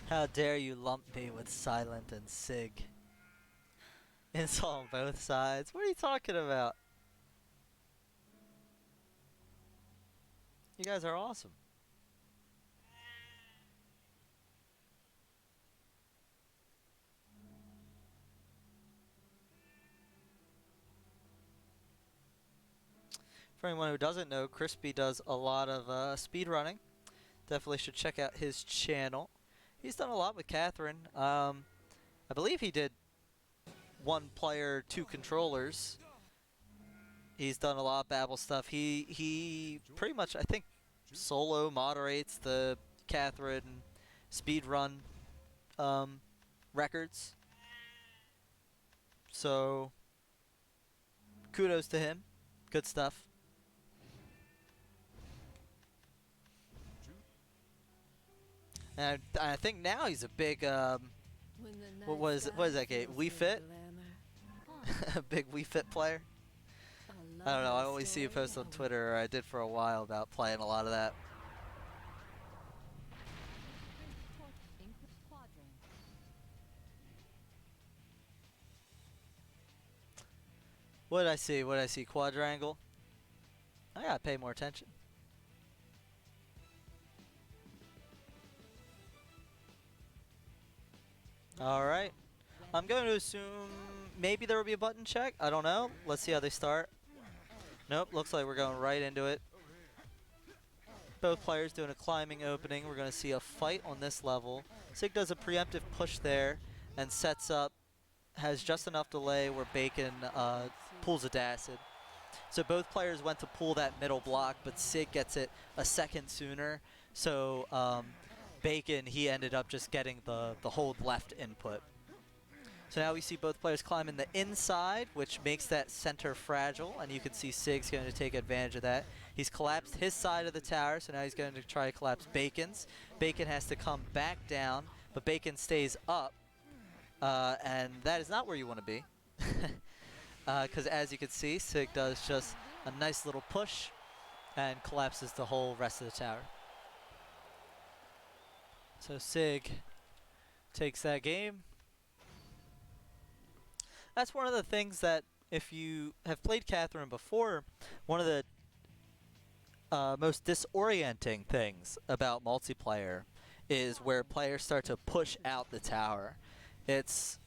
How dare you lump me with Silent and Sig? Insult on both sides. What are you talking about? You guys are awesome. For anyone who doesn't know, Crispy does a lot of speed running. Definitely should check out his channel. He's done a lot with Catherine. I believe he did 1 player, 2 controllers. He's done a lot of Babel stuff. He pretty much, I think, solo moderates the Catherine speedrun records. So kudos to him. Good stuff. And I think now he's a big what is that game? Wii Fit? A big Wii Fit player. I don't know. I always see you post on Twitter, or I did for a while, about playing a lot of that. What did I see? What did I see? Quadrangle? I gotta pay more attention. Alright. I'm going to assume maybe there will be a button check. I don't know. Let's see how they start. Nope, looks like we're going right into it. Both players doing a climbing opening. We're going to see a fight on this level. Sig does a preemptive push there and sets up, has just enough delay where Bacon pulls a Dacid. So both players went to pull that middle block, but Sig gets it a second sooner. So Bacon, he ended up just getting the hold left input. So now we see both players climbing the inside, which makes that center fragile, and you can see Sig's going to take advantage of that. He's collapsed his side of the tower, so now he's going to try to collapse Bacon's. Bacon has to come back down, but Bacon stays up, and that is not where you want to be. Because as you can see, Sig does just a nice little push and collapses the whole rest of the tower. So Sig takes that game. That's one of the things that, if you have played Catherine before, one of the most disorienting things about multiplayer is where players start to push out the tower. It's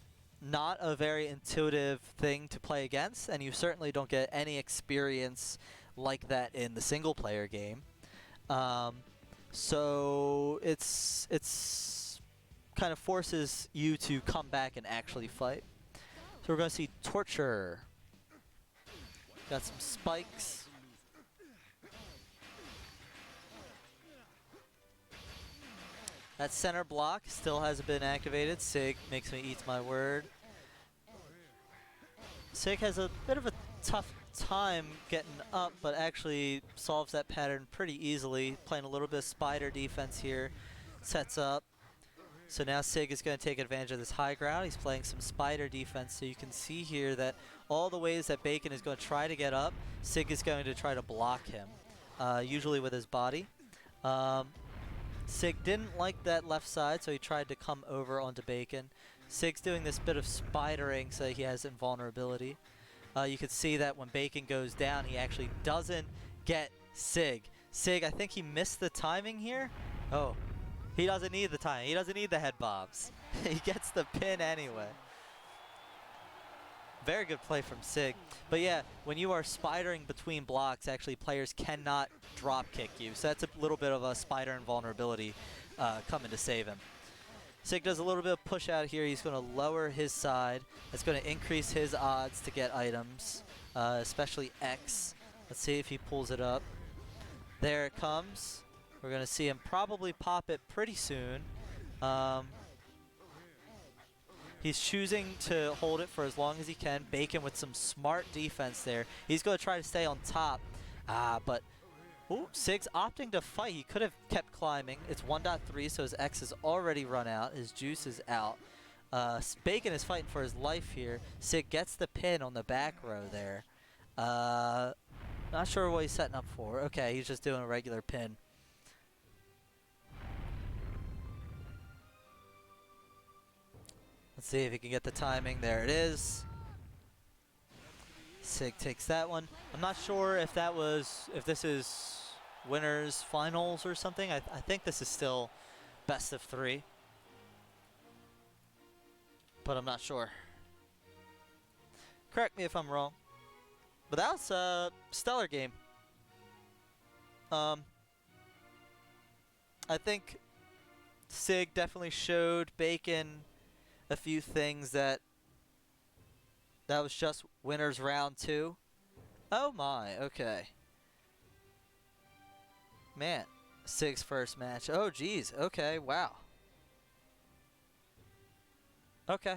not a very intuitive thing to play against, and you certainly don't get any experience like that in the single player game. So it's kind of forces you to come back and actually fight. So we're going to see Torture. Got some spikes. That center block still hasn't been activated. Sig makes me eat my word. Sig has a bit of a tough time getting up, but actually solves that pattern pretty easily. Playing a little bit of spider defense here. Sets up. So now Sig is going to take advantage of this high ground. He's playing some spider defense, so you can see here that all the ways that Bacon is going to try to get up, Sig is going to try to block him, usually with his body. Sig didn't like that left side, so he tried to come over onto Bacon. Sig's doing this bit of spidering so that he has invulnerability. You can see that when Bacon goes down, he actually doesn't get Sig. Sig, I think he missed the timing here. Oh. He doesn't need the time. He doesn't need the head bobs. He gets the pin anyway. Very good play from Sig. But yeah, when you are spidering between blocks, actually players cannot drop kick you. So that's a little bit of a spider invulnerability coming to save him. Sig does a little bit of push out here. He's going to lower his side. That's going to increase his odds to get items, especially X. Let's see if he pulls it up. There it comes. We're going to see him probably pop it pretty soon. He's choosing to hold it for as long as he can. Bacon with some smart defense there. He's going to try to stay on top. But ooh, Sig's opting to fight. He could have kept climbing. It's 1.3, so his X has already run out. His juice is out. Bacon is fighting for his life here. Sig gets the pin on the back row there. Not sure what he's setting up for. Okay, he's just doing a regular pin. Let's see if he can get the timing. There it is. Sig takes that one. I'm not sure if this is winners finals or something. I think this is still best of 3. But I'm not sure. Correct me if I'm wrong. But that was a stellar game. Um, I think Sig definitely showed Bacon a few things that was just winners round 2. Oh my, okay. Man, Sig's first match. Oh geez, okay, wow. Okay.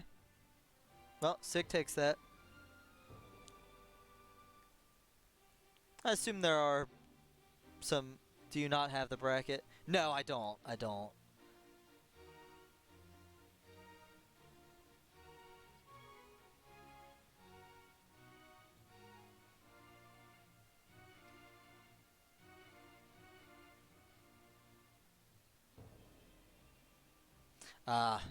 Well, Sig takes that. I assume there are some. Do you not have the bracket? No, I don't. I don't. Ah.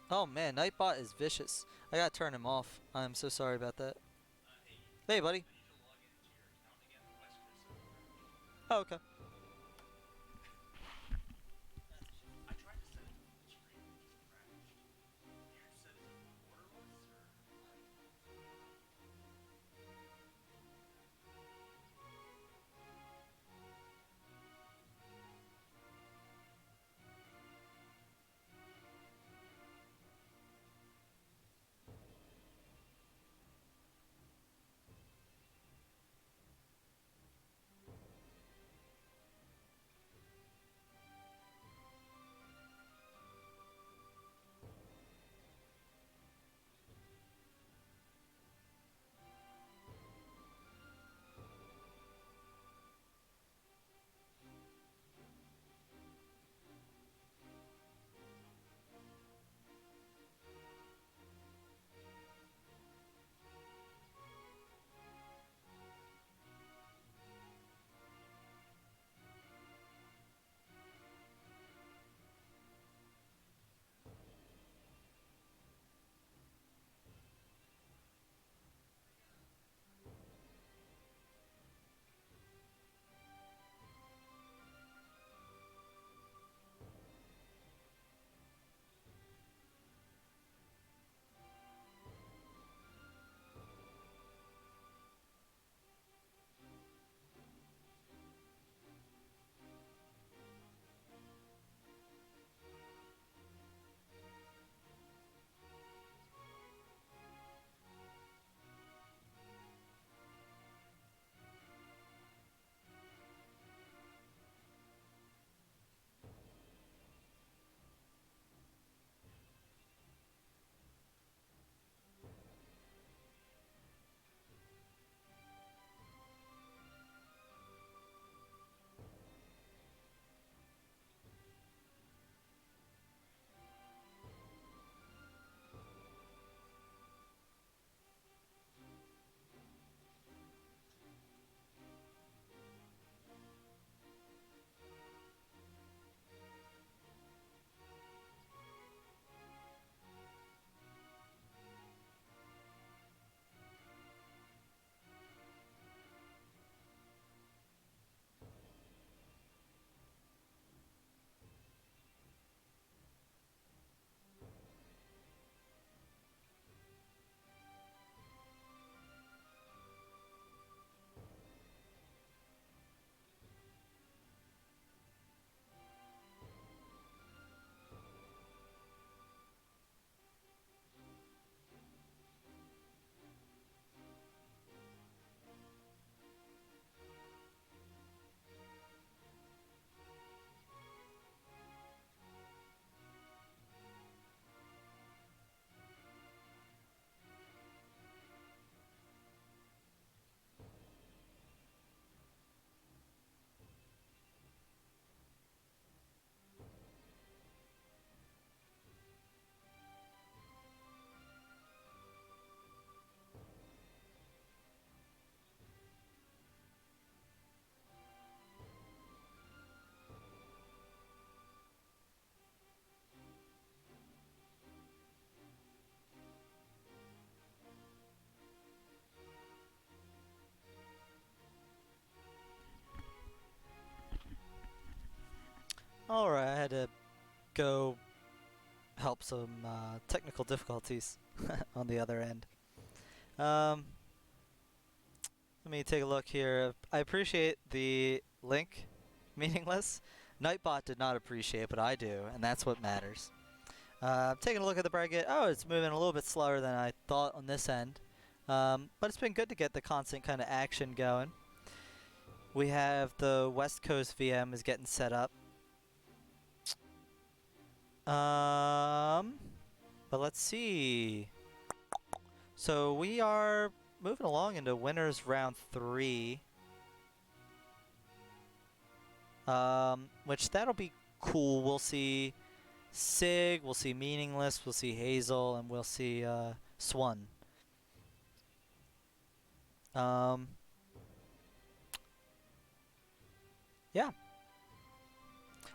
Oh man, Nightbot is vicious. I gotta turn him off. I'm so sorry about that. Hey, buddy. Oh, okay. All right, I had to go help some technical difficulties on the other end. Let me take a look here. I appreciate the link, meaningless. Nightbot did not appreciate, but I do, and that's what matters. I'm taking a look at the bracket. Oh, it's moving a little bit slower than I thought on this end. But it's been good to get the constant kind of action going. We have the West Coast VM is getting set up. But let's see. So we are moving along into winners round 3. Which that'll be cool. We'll see Sig, we'll see Meaningless, we'll see Hazel, and we'll see Swan. Yeah.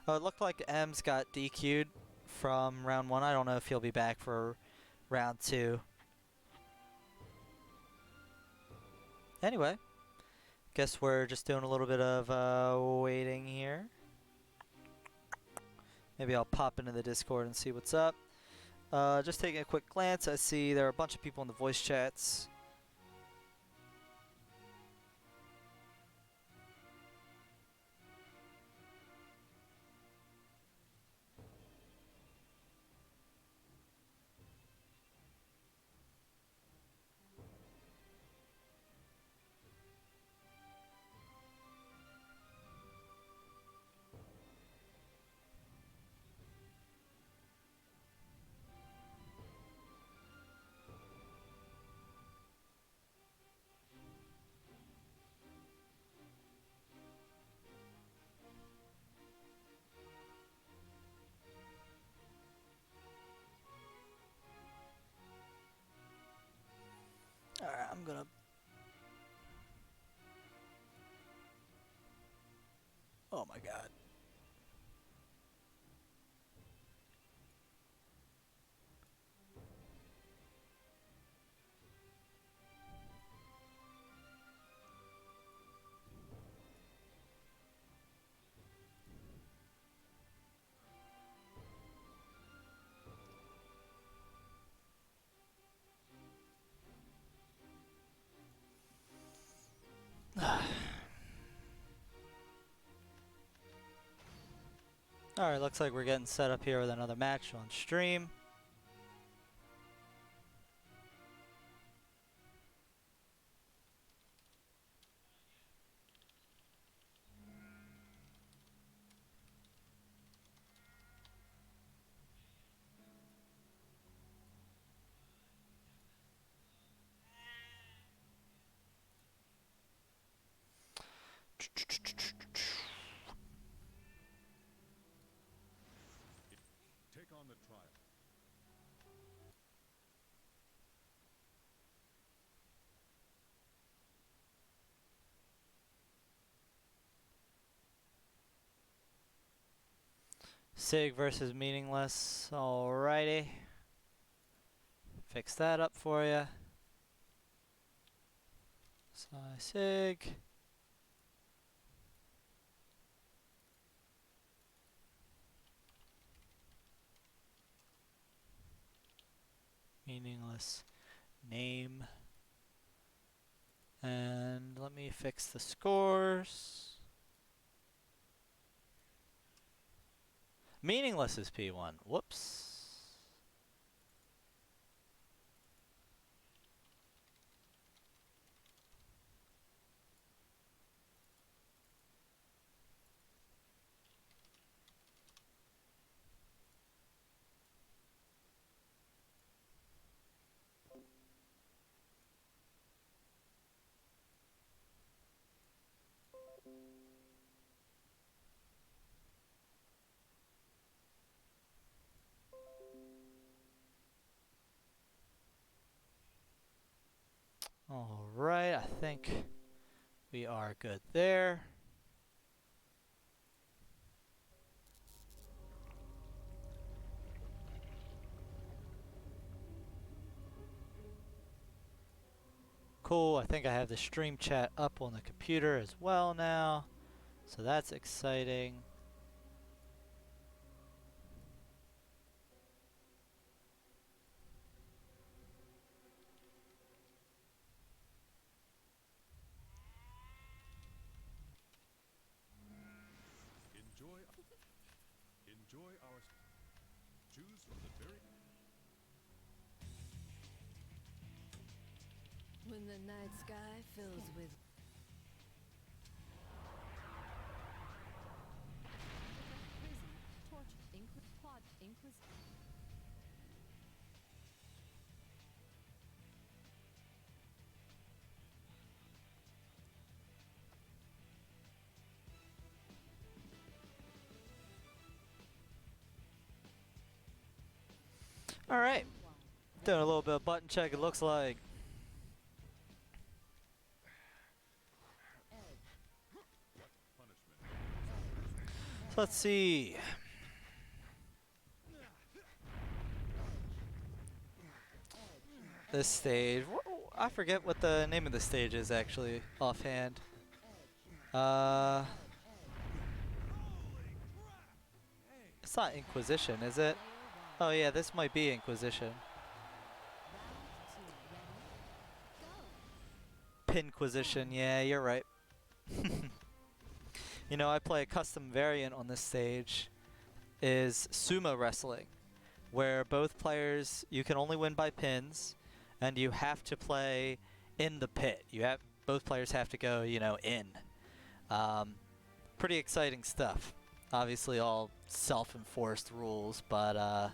Oh, it looked like M's got DQ'd from round 1. I don't know if he'll be back for round 2. Anyway, guess we're just doing a little bit of waiting here. Maybe I'll pop into the Discord and see what's up. Just taking a quick glance, I see there are a bunch of people in the voice chats. Alright, I'm gonna... Oh my god. Alright, looks like we're getting set up here with another match on stream. Take on the trial. Sig versus Meaningless. Alrighty. Fix that up for you. Sig. Meaningless name. And let me fix the scores. Meaningless is P1. Whoops. Alright, I think we are good there. Cool, I think I have the stream chat up on the computer as well now. So that's exciting. enjoy our choose from the very When the night sky fills with prison, torture, quad, All right, doing a little bit of button check. It looks like punishment. so let's see. This stage, I forget what the name of the stage is actually offhand. It's not Inquisition, is it? Oh yeah, this might be Inquisition. Pinquisition, yeah, you're right. You know, I play a custom variant on this stage, is sumo wrestling, where both players, you can only win by pins, and you have to play in the pit. Both players have to go, you know, in. Pretty exciting stuff. Obviously all self-enforced rules, but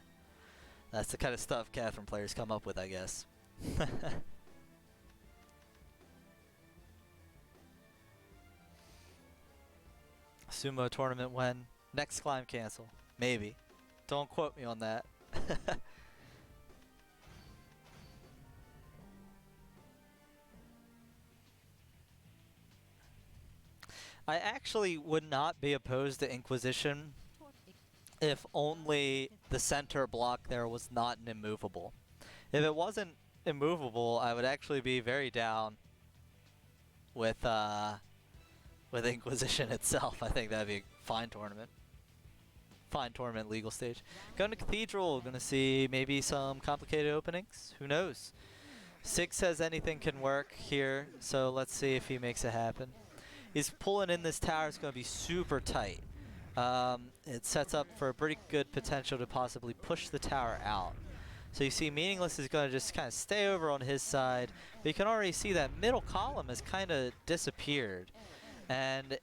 that's the kind of stuff Catherine players come up with, I guess. Sumo tournament when? Next climb cancel. Maybe. Don't quote me on that. I actually would not be opposed to Inquisition if only the center block there was not an immovable. If it wasn't immovable, I would actually be very down with Inquisition itself. I think that'd be a fine tournament. Fine tournament legal stage. Going to Cathedral, gonna see maybe some complicated openings. Who knows? Sig says anything can work here, so let's see if he makes it happen. He's pulling in this tower. It's going to be super tight. It sets up for a pretty good potential to possibly push the tower out. So you see Meaningless is going to just kind of stay over on his side, but you can already see that middle column has kind of disappeared. And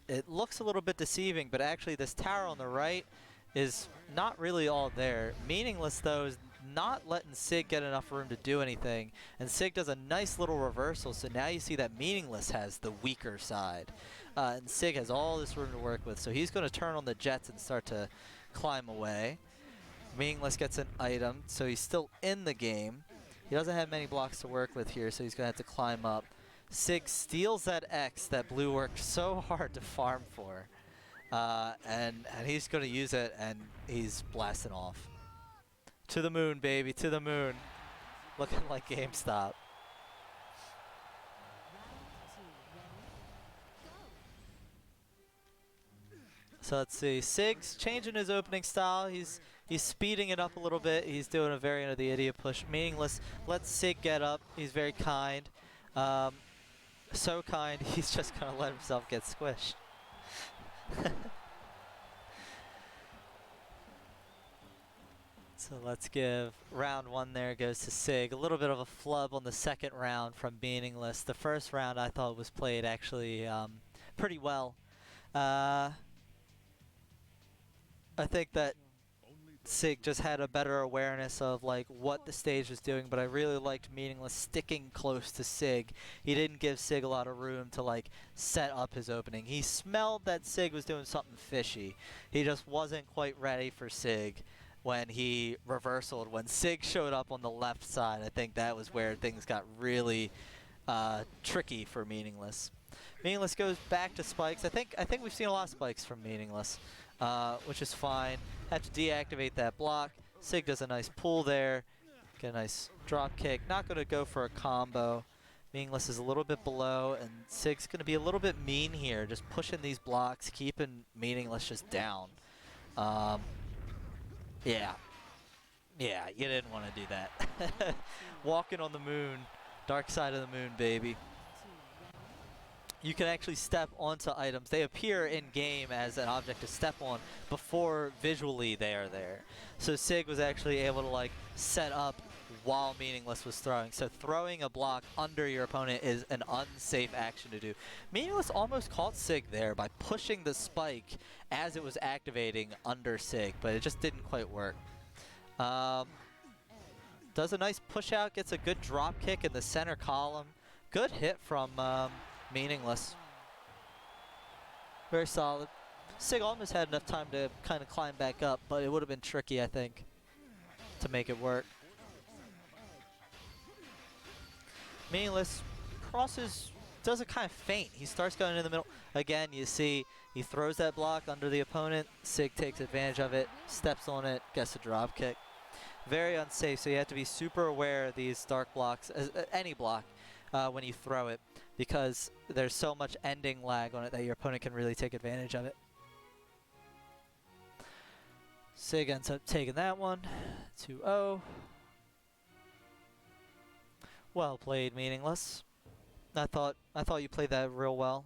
it looks a little bit deceiving, but actually this tower on the right is not really all there. Meaningless, though, is not letting Sig get enough room to do anything, and Sig does a nice little reversal, so now you see that Meaningless has the weaker side, and Sig has all this room to work with, so he's going to turn on the jets and start to climb away. Meaningless gets an item, so he's still in the game. He doesn't have many blocks to work with here, so he's going to have to climb up. Sig steals that X that Blue worked so hard to farm for, and he's going to use it, and he's blasting off. To the moon, baby, to the moon. Looking like GameStop. So let's see. Sig's changing his opening style. He's speeding it up a little bit. He's doing a variant of the idiot push. Meaningless lets Sig get up. He's very kind. So kind, he's just going to let himself get squished. So let's give round one there goes to Sig. A little bit of a flub on the second round from Meaningless. The first round I thought was played actually pretty well. I think that Sig just had a better awareness of like what the stage was doing, but I really liked Meaningless sticking close to Sig. He didn't give Sig a lot of room to like set up his opening. He smelled that Sig was doing something fishy. He just wasn't quite ready for Sig when he reversaled. When Sig showed up on the left side, I think that was where things got really tricky for Meaningless. Meaningless goes back to spikes. I think we've seen a lot of spikes from Meaningless, which is fine. Had to deactivate that block. Sig does a nice pull there. Get a nice drop kick. Not going to go for a combo. Meaningless is a little bit below, and Sig's going to be a little bit mean here, just pushing these blocks, keeping Meaningless just down. Yeah, you didn't want to do that. Walking on the moon, dark side of the moon, baby. you can actually step onto items. They appear in game as an object to step on before visually they are there. So Sig was actually able to like set up while Meaningless was throwing. So throwing a block under your opponent is an unsafe action to do. Meaningless almost caught Sig there by pushing the spike as it was activating under Sig, but it just didn't quite work. Does a nice push out, gets a good drop kick in the center column. Good hit from Meaningless. Very solid. Sig almost had enough time to kind of climb back up, but it would have been tricky, I think, to make it work. Meaningless crosses, does a kind of feint. He starts going in the middle. Again, you see he throws that block under the opponent. Sig takes advantage of it, steps on it, gets a drop kick. Very unsafe, so you have to be super aware of these dark blocks, any block, when you throw it, because there's so much ending lag on it that your opponent can really take advantage of it. Sig ends up taking that one, 2-0. Well played, Meaningless. I thought you played that real well.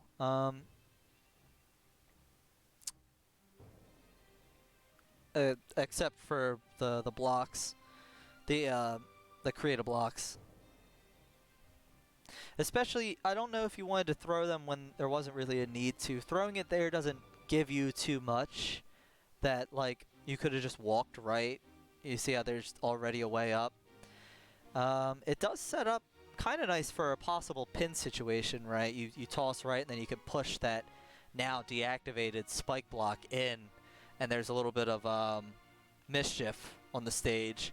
Except for the blocks, the creative blocks. Especially, I don't know if you wanted to throw them when there wasn't really a need to. Throwing it there doesn't give you too much. That like you could have just walked right. You see how there's already a way up. It does set up kind of nice for a possible pin situation, right? You toss right, and then you can push that now deactivated spike block in, and there's a little bit of mischief on the stage.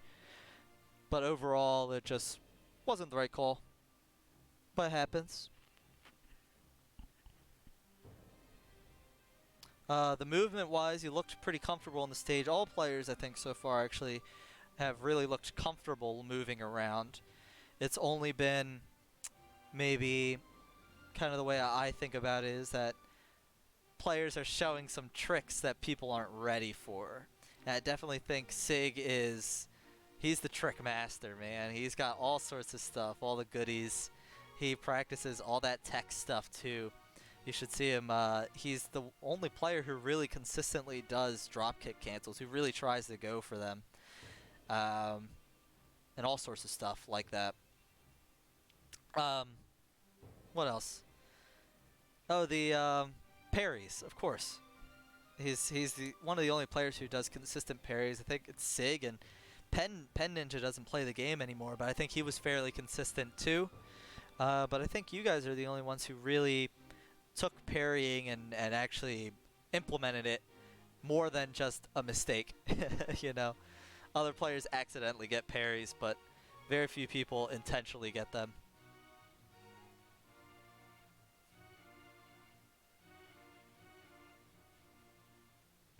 But overall, it just wasn't the right call. But it happens. The movement-wise, you looked pretty comfortable on the stage. All players, I think, so far actually have really looked comfortable moving around. It's only been maybe kind of the way I think about it is that players are showing some tricks that people aren't ready for. And I definitely think Sig he's the trick master, man. He's got all sorts of stuff, all the goodies. He practices all that tech stuff too. You should see him. He's the only player who really consistently does dropkick cancels, who really tries to go for them. And all sorts of stuff like that. What else? Oh, the parries, of course. He's one of the only players who does consistent parries. I think it's Sig, and Pen Ninja doesn't play the game anymore, but I think he was fairly consistent too. But I think you guys are the only ones who really took parrying and actually implemented it more than just a mistake. You know, other players accidentally get parries, but very few people intentionally get them.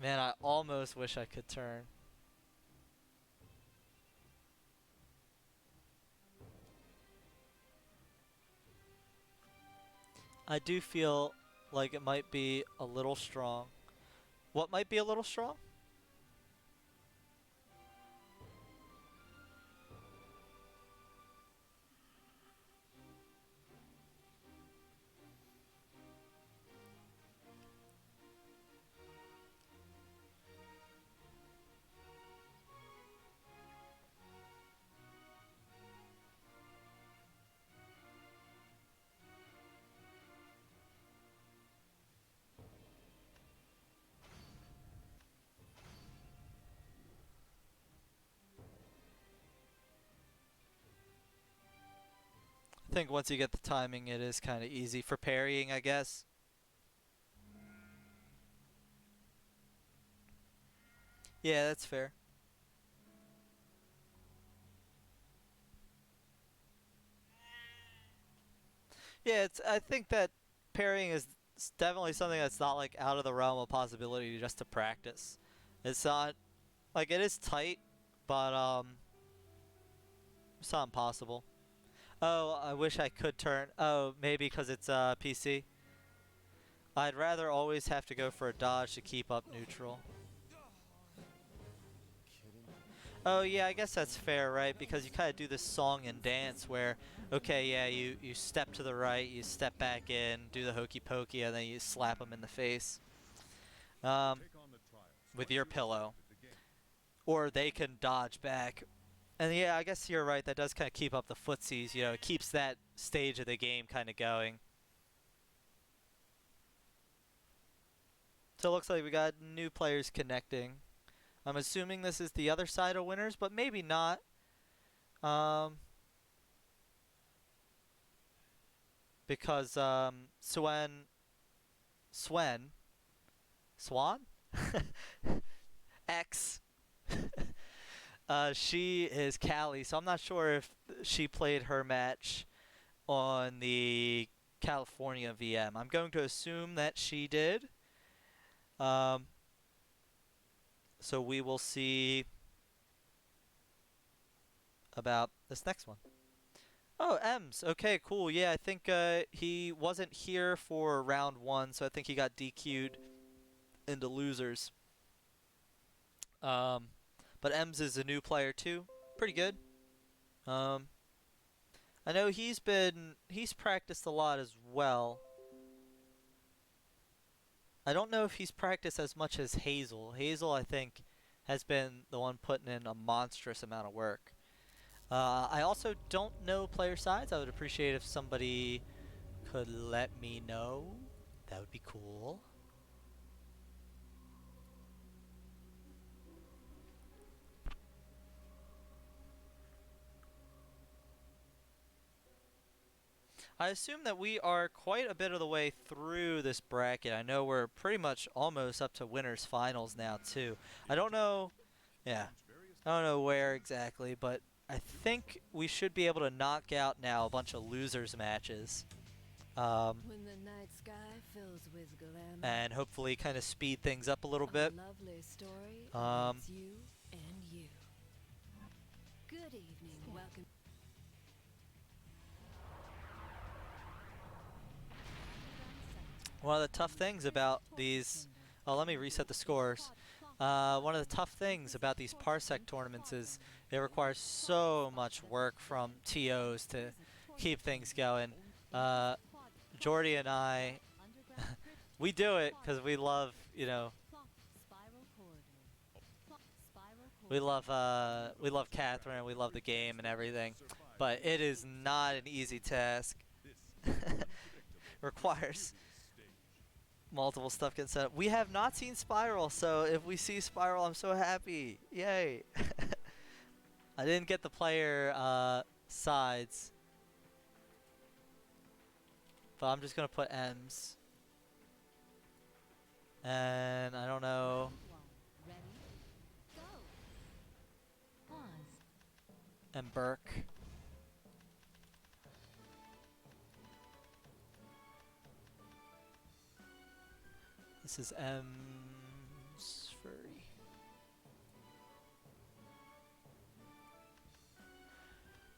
Man, I almost wish I could turn. I do feel like it might be a little strong. What might be a little strong? I think once you get the timing, it is kind of easy for parrying, I guess. Yeah, that's fair. Yeah, I think that parrying is definitely something that's not like out of the realm of possibility just to practice. It's not like it is tight, but it's not impossible. Oh, I wish I could turn. Oh, maybe because it's PC. I'd rather always have to go for a dodge to keep up neutral. Oh yeah, I guess that's fair, right? Because you kind of do this song and dance where, okay, yeah, you step to the right, you step back in, do the hokey pokey, and then you slap them in the face Take on the trials with once your you have pillow, started the game. or they can dodge back. And yeah, I guess you're right. That does kind of keep up the footsies. You know, it keeps that stage of the game kind of going. So it looks like we got new players connecting. I'm assuming this is the other side of winners, but maybe not. Um, because Swan, Swan, X, she is Callie, so I'm not sure if she played her match on the California VM. I'm going to assume that she did. Um, so we will see about this next one. Oh, Ems. Okay, cool. Yeah, I think he wasn't here for round one, so I think he got DQ'd into losers. Um, but Ems is a new player too. Pretty good. Um, I know he's practiced a lot as well. I don't know if he's practiced as much as Hazel. Hazel, I think, has been the one putting in a monstrous amount of work. I also don't know player sides. I would appreciate if somebody could let me know. That would be cool. I assume that we are quite a bit of the way through this bracket. I know we're pretty much almost up to winners finals now too. I don't know, yeah, I don't know where exactly, but I think we should be able to knock out now a bunch of losers matches. When the night sky fills with glamour, And hopefully kind of speed things up a little a bit. lovely story Um, awaits you and you. Good evening, welcome. One of the tough things about these, oh, let me reset the scores. One of the tough things about these Parsec tournaments is it requires so much work from TOs to keep things going. Jordy and I, we do it because we love, you know, we love Catherine, we love the game and everything, but it is not an easy task. Requires multiple stuff getting set up. We have not seen Spiral, so if we see Spiral, I'm so happy. Yay! I didn't get the player sides, but I'm just gonna put M's. And I don't know. Ready? Go. Pause. And Burke. This is M's Furry.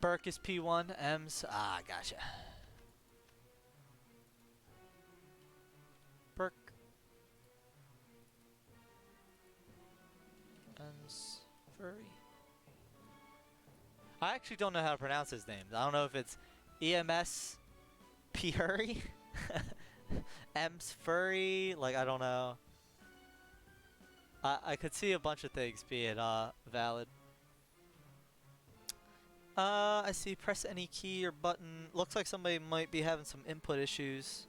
Burke is P1, M's. Ah, gotcha. Burke. M's Furry. I actually don't know how to pronounce his name. I don't know if it's EMS P Hurry? M's Furry? Like, I don't know. I could see a bunch of things being valid. I see press any key or button. Looks like somebody might be having some input issues.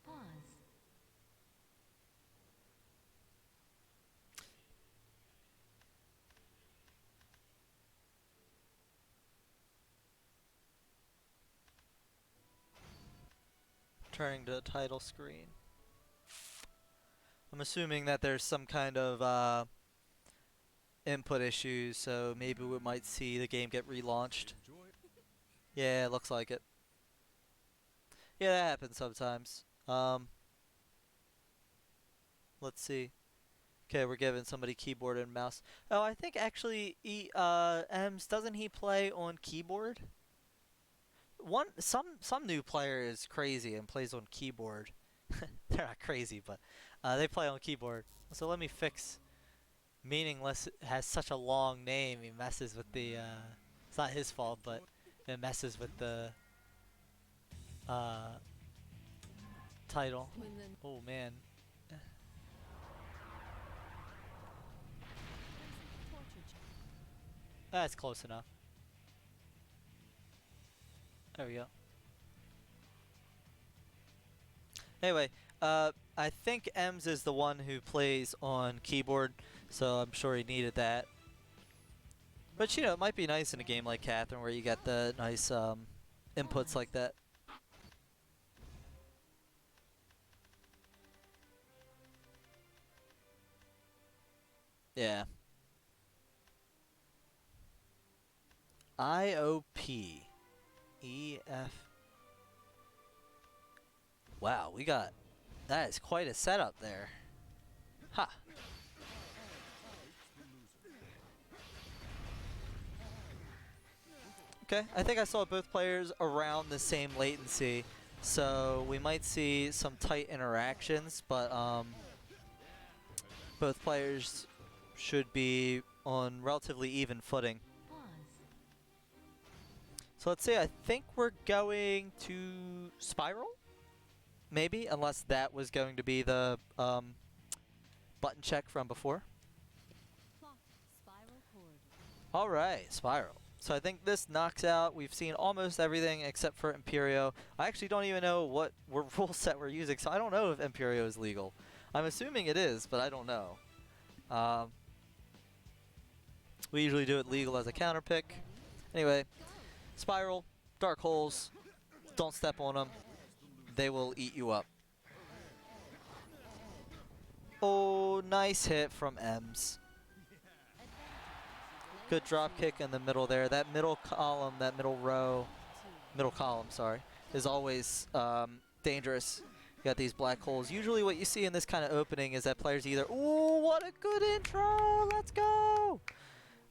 Pause. Turning to the title screen. I'm assuming that there's some kind of input issues, so maybe we might see the game get relaunched. Enjoy. Yeah, it looks like it. Yeah, that happens sometimes. Let's see. Okay, we're giving somebody keyboard and mouse. Oh, I think actually, Ems, doesn't he play on keyboard? Some new player is crazy and plays on keyboard. They're not crazy, but they play on keyboard. So let me fix. Meaningless has such a long name. He messes with the. It's not his fault, but it messes with the title. When the Oh man. prison torture chamber. That's close enough. There we go. Anyway, I think Ems is the one who plays on keyboard, so I'm sure he needed that. But you know, it might be nice in a game like Catherine where you get the nice inputs like that. Yeah. IOP. EF. Wow, we got. That is quite a setup there. Ha. Okay, I think I saw both players around the same latency, so we might see some tight interactions, but both players should be on relatively even footing. Pause. So let's see, I think we're going to Spiral? Maybe, unless that was going to be the button check from before. Clock. Spiral corridor. Alright, Spiral. So I think this knocks out, we've seen almost everything except for Imperio. I actually don't even know what rule set we're using, so I don't know if Imperio is legal. I'm assuming it is, but I don't know. We usually do it legal as a counter pick. Anyway, Spiral, dark holes, don't step on them. They will eat you up. Oh, nice hit from Ems. Good drop kick in the middle there. That middle column, that middle row, middle column, sorry, is always dangerous. You got these black holes. Usually what you see in this kind of opening is that players either, ooh, what a good intro, let's go.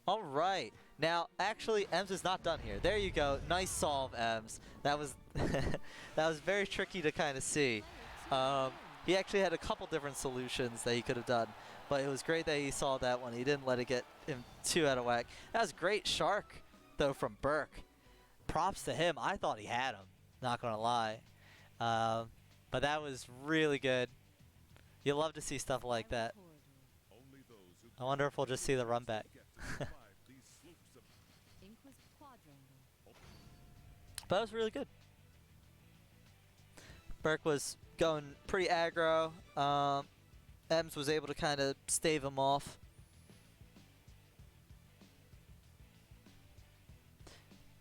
All right. Now, actually, Ems is not done here. There you go. Nice solve, Ems. That was that was very tricky to kind of see. He actually had a couple different solutions that he could have done, but it was great that he saw that one. He didn't let it get him too out of whack. That was great shark, though, from Burke. Props to him. I thought he had him, not going to lie. But that was really good. You love to see stuff like that. Only those who I wonder if we'll just see the run back. get to survive these slopes of Inquis quadrangle. But that was really good. Burke was going pretty aggro. Ems was able to kind of stave him off.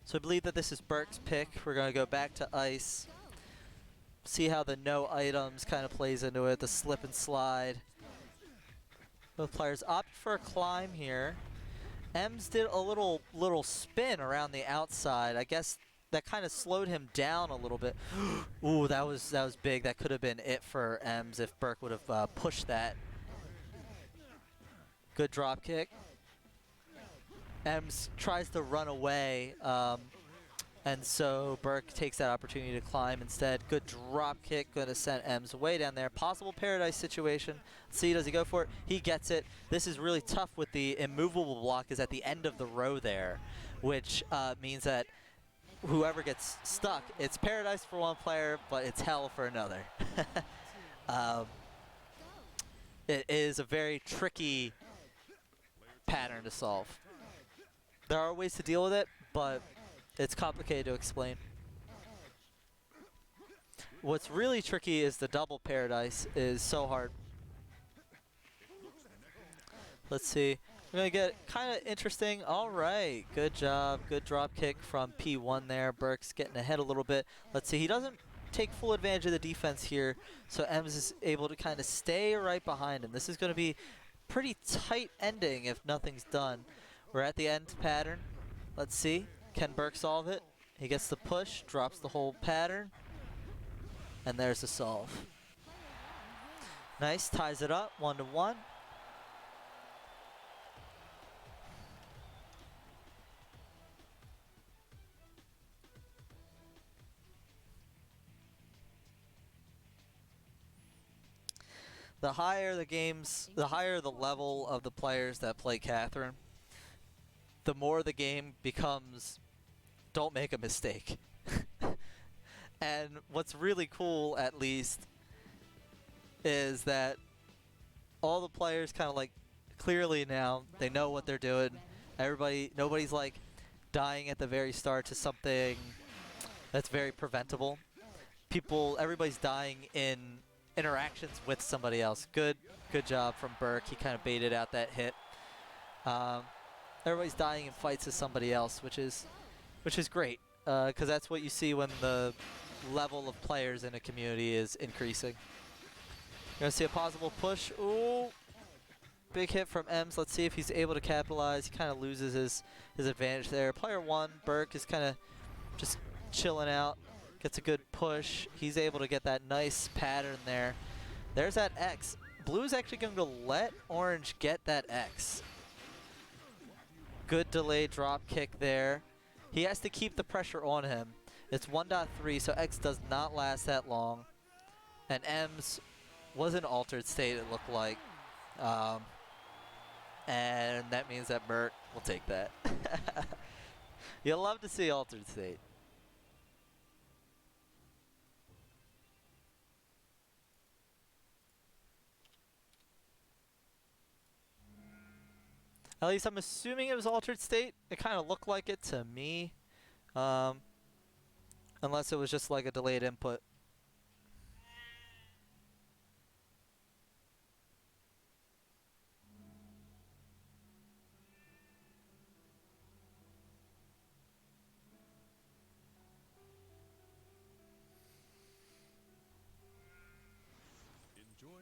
So I believe that this is Burke's pick. We're going to go back to ice. See how the no items kind of plays into it, the slip and slide. Both players opt for a climb here. Ems did a little spin around the outside. I guess that kind of slowed him down a little bit. Ooh, that was big. That could have been it for Ems if Burke would have pushed that. Good drop kick. Ems tries to run away, and so Burke takes that opportunity to climb instead. Good drop kick, going to send Ems way down there. Possible paradise situation. Let's see, does he go for it? He gets it. This is really tough with the immovable block is at the end of the row there, which means that whoever gets stuck, it's paradise for one player, but it's hell for another. It is a very tricky pattern to solve. There are ways to deal with it, but it's complicated to explain. What's really tricky is the double paradise is so hard. Let's see. We're going to get kind of interesting. All right. Good job. Good drop kick from P1 there. Burke's getting ahead a little bit. Let's see. He doesn't take full advantage of the defense here, so Ems is able to kind of stay right behind him. This is going to be pretty tight ending if nothing's done. We're at the end pattern. Let's see. Can Burke solve it? He gets the push, drops the whole pattern, and there's the solve. Nice, ties it up, 1-1. the higher the games, the higher the level of the players that play Catherine, the more the game becomes don't make a mistake. And what's really cool, at least, is that all the players kind of like clearly now they know what they're doing. Nobody's like dying at the very start to something that's very preventable. Everybody's dying in interactions with somebody else. Good job from Burke. He kind of baited out that hit. Everybody's dying in fights with somebody else, which is great, because that's what you see when the level of players in a community is increasing. You're gonna see a possible push. Ooh, big hit from Ems. Let's see if he's able to capitalize. He kind of loses his advantage there. Player one, Burke, is kind of just chilling out. Gets a good push. He's able to get that nice pattern there. There's that X. Blue's actually going to let Orange get that X. Good delayed drop kick there. He has to keep the pressure on him. It's 1.3, so X does not last that long. And Ems was in altered state, it looked like. And that means that Mert will take that. You'll love to see altered state. At least I'm assuming it was altered state. It kind of looked like it to me. Unless it was just like a delayed input. Enjoy.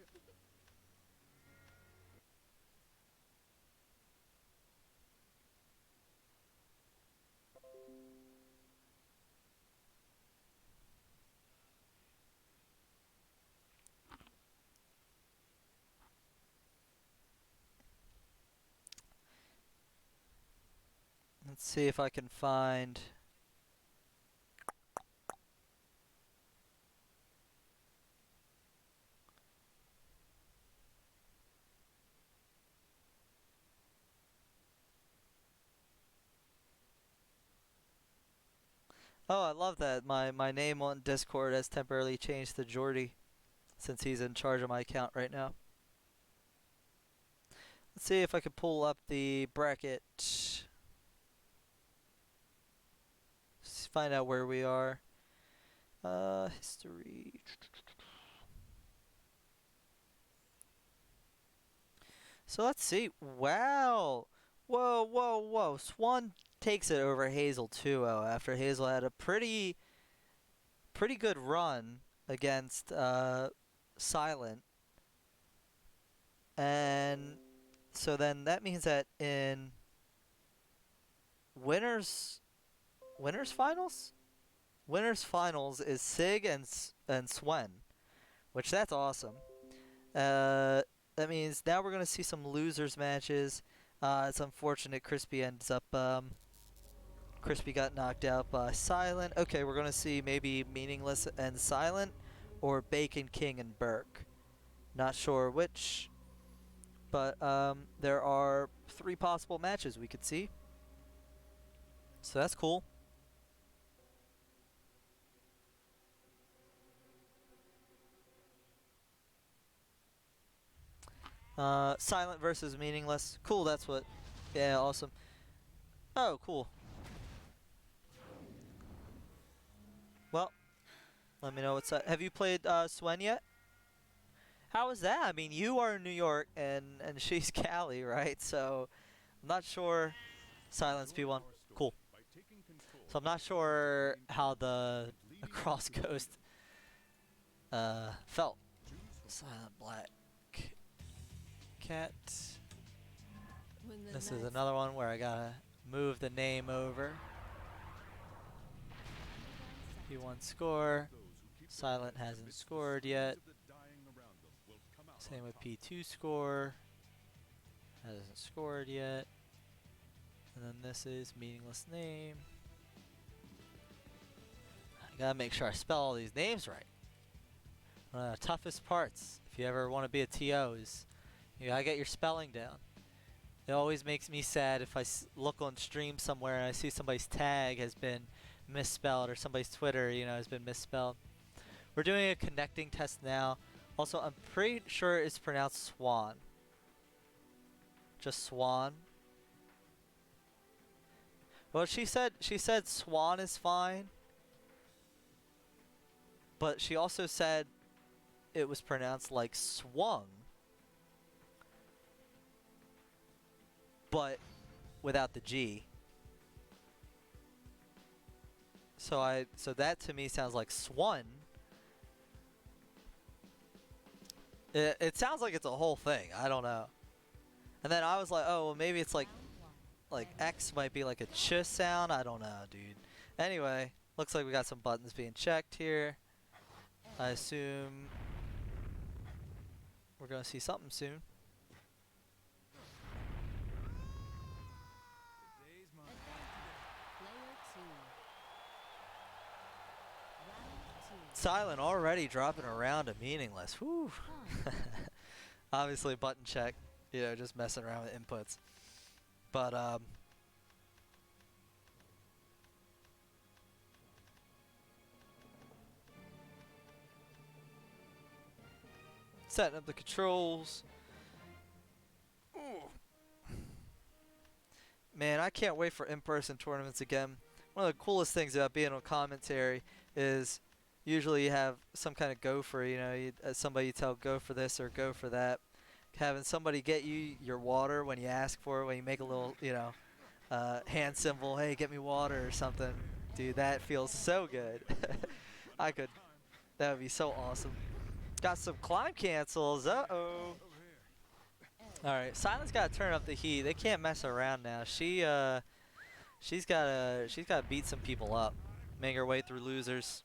Let's see if I can find... Oh, I love that. My name on Discord has temporarily changed to Jordy, since he's in charge of my account right now. Let's see if I can pull up the bracket. Let's find out where we are. History. So let's see. Wow. Whoa. Swan takes it over Hazel 2-0 after Hazel had a pretty good run against Silent. And so then that means that in winners finals is Sig and Swen, which that's awesome. That means now we're gonna see some losers matches. It's unfortunate Crispy ends up Crispy got knocked out by Silent. Okay, we're gonna see maybe Meaningless and Silent, or Bacon King and Burke. Not sure which, but there are 3 possible matches we could see. So that's cool. Silent versus Meaningless. Cool, that's what. Yeah, awesome. Oh, cool. Well, let me know what's up. Have you played Swen yet? How is that? I mean, you are in New York and she's Cali, right? So I'm not sure. Silence P1. Cool. So I'm not sure how the Cross Coast felt. Silent Black Cat. This is another one where I gotta move the name over. P1 score. Silent hasn't scored yet. Same with P2 score. Hasn't scored yet. And then this is Meaningless name. I gotta make sure I spell all these names right. One of the toughest parts, if if you ever want to be a TO, is you gotta get your spelling down. It always makes me sad if I look on stream somewhere and I see somebody's tag has been misspelled or somebody's Twitter, you know, has been misspelled. We're doing a connecting test now. Also, I'm pretty sure it's pronounced Swan. Just Swan. Well, she said Swan is fine. But she also said it was pronounced like swung. But without the G. So that to me sounds like swan. It sounds like it's a whole thing. I don't know. And then I was like, oh, well, maybe it's like X might be like a ch sound. I don't know, dude. Anyway, looks like we got some buttons being checked here. I assume we're gonna see something soon. Silent already dropping around a meaningless. Whew. Obviously button check, you know, just messing around with inputs. But setting up the controls. Ooh. Man, I can't wait for in-person tournaments again. One of the coolest things about being on commentary is usually you have some kind of go for, you know, somebody you tell go for this or go for that. Having somebody get you your water when you ask for it, when you make a little, you know, hand symbol, hey, get me water or something. Dude, that feels so good. That would be so awesome. Got some climb cancels, uh-oh. Alright, Silent's got to turn up the heat. They can't mess around now. She's got to beat some people up. Make her way through losers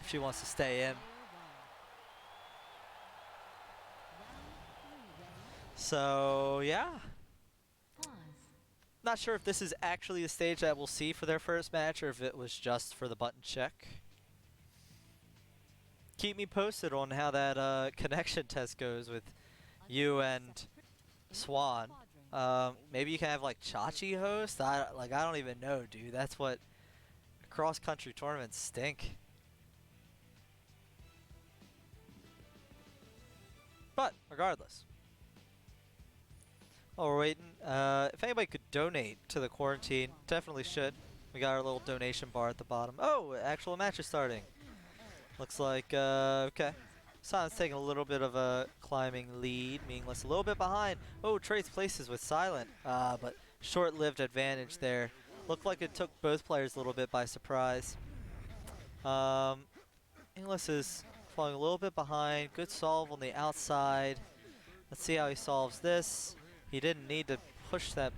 if she wants to stay in. So, yeah. Not sure if this is actually the stage that we'll see for their first match or if it was just for the button check. Keep me posted on how that connection test goes with you and Swan. Maybe you can have like Chachi host. I don't even know, dude. That's what cross-country tournaments stink. But regardless, while we're waiting, if anybody could donate to the quarantine, definitely should. We got our little donation bar at the bottom. Oh, actual match is starting. Looks like okay. Silent's taking a little bit of a climbing lead. Meaningless a little bit behind. Oh, trades places with Silent, but short-lived advantage there. Looked like it took both players a little bit by surprise. Meaningless is falling a little bit behind. Good solve on the outside. Let's see how he solves this. He didn't need to push that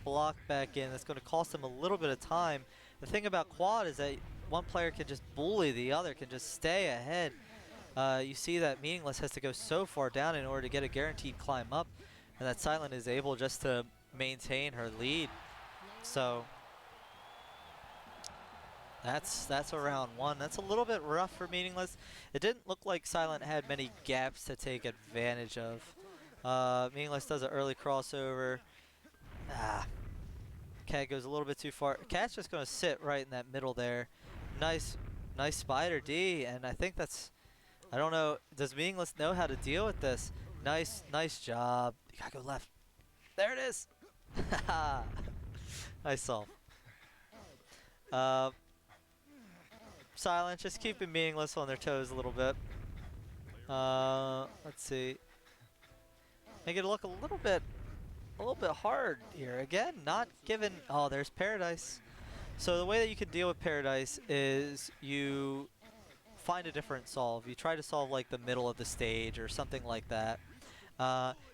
block back in. That's going to cost him a little bit of time. The thing about quad is that one player can just bully the other, can just stay ahead. You see that Meaningless has to go so far down in order to get a guaranteed climb up, and that Silent is able just to maintain her lead. So that's a round one. That's a little bit rough for Meaningless. It didn't look like Silent had many gaps to take advantage of. Meaningless does an early crossover. Cat goes a little bit too far. Cat's just going to sit right in that middle there. Nice spider D, and I think that's, I don't know, does Meaningless know how to deal with this? Nice job. You gotta go left. There it is. Nice solve. Silent just keeping Meaningless on their toes a little bit. Let's see. Make it look a little bit hard here. Again, not given. Oh, there's Paradise. So the way that you can deal with Paradise is you find a different solve. You try to solve like the middle of the stage or something like that.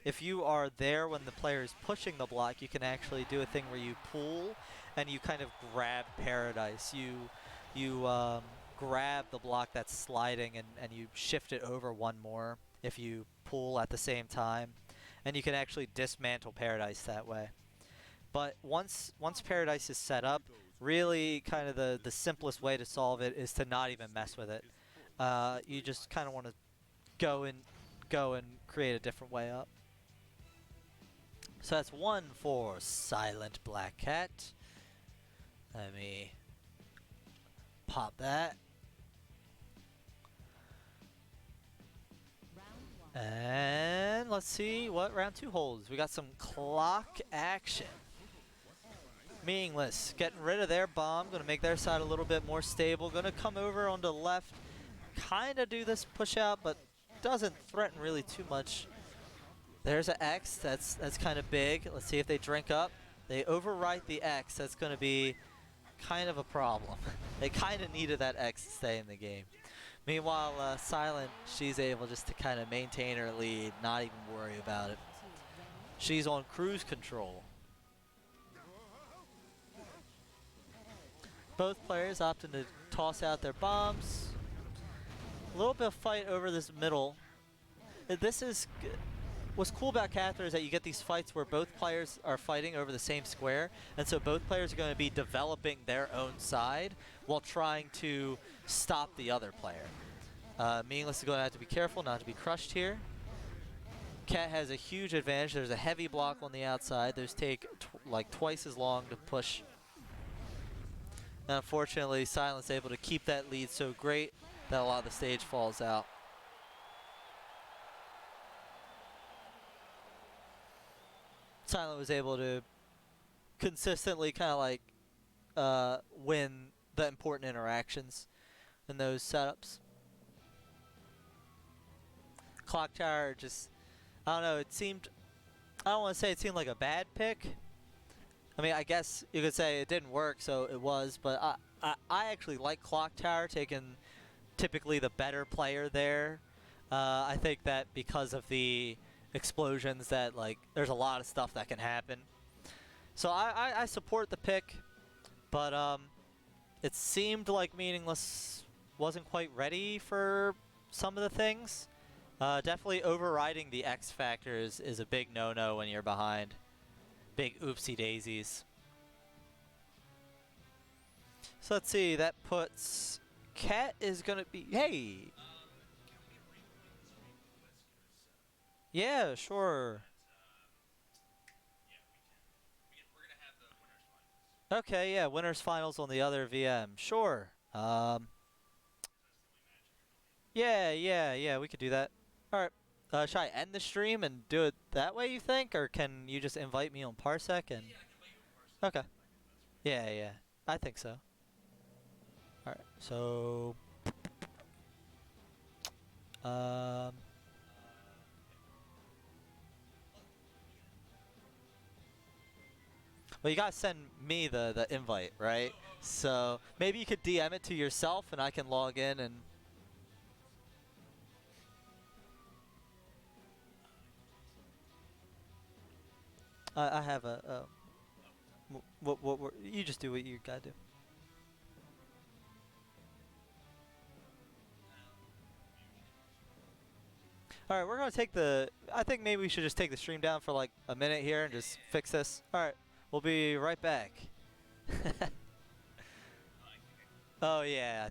If you are there when the player is pushing the block, you can actually do a thing where you pull and you kind of grab Paradise. You grab the block that's sliding and you shift it over one more if you pull at the same time. And you can actually dismantle Paradise that way. But once Paradise is set up, really kind of the simplest way to solve it is to not even mess with it. You just kind of want to go go and create a different way up. So that's 1 for Silent Black Cat. Let me pop that. Round 1. And let's see what round 2 holds. We got some clock action. Meaningless getting rid of their bomb, gonna make their side a little bit more stable. Gonna come over on the left, kind of do this push out, but doesn't threaten really too much. There's an X, that's kind of big. Let's see if they drink up. They overwrite the X, that's gonna be kind of a problem. They kind of needed that X to stay in the game. Meanwhile, Silent, she's able just to kind of maintain her lead, not even worry about it. She's on cruise control. Both players opting to toss out their bombs. A little bit of fight over this middle. This is what's cool about Cathra is that you get these fights where both players are fighting over the same square, and so both players are going to be developing their own side while trying to stop the other player. Meaningless is going to have to be careful not to be crushed here. Cat has a huge advantage. There's a heavy block on the outside. Those take like twice as long to push. And unfortunately, Silent's able to keep that lead so great that a lot of the stage falls out. Silent was able to consistently kind of like win the important interactions in those setups. Clock Tower just, I don't know, it seemed, I don't want to say it seemed like a bad pick. I mean, I guess you could say it didn't work, so it was, but I actually like Clock Tower, taking typically the better player there. I think that because of the explosions that, like, there's a lot of stuff that can happen. So I support the pick, but it seemed like Meaningless wasn't quite ready for some of the things. Definitely overriding the X factor is a big no-no when you're behind. Big oopsie daisies. So let's see, that puts Cat is gonna be, hey! Yeah, sure. Okay, yeah, winners finals on the other VM. Sure. Yeah, we could do that. Alright. Should I end the stream and do it that way, you think? Or can you just invite me on Parsec and... Okay. Yeah, I think so. Alright, so... Well, you gotta send me the invite, right? So, maybe you could DM it to yourself and I can log in and... I have a what you just do what you gotta do. Alright, we're gonna take the, I think maybe we should just take the stream down for like a minute here and just fix this. Alright, we'll be right back. Oh yeah,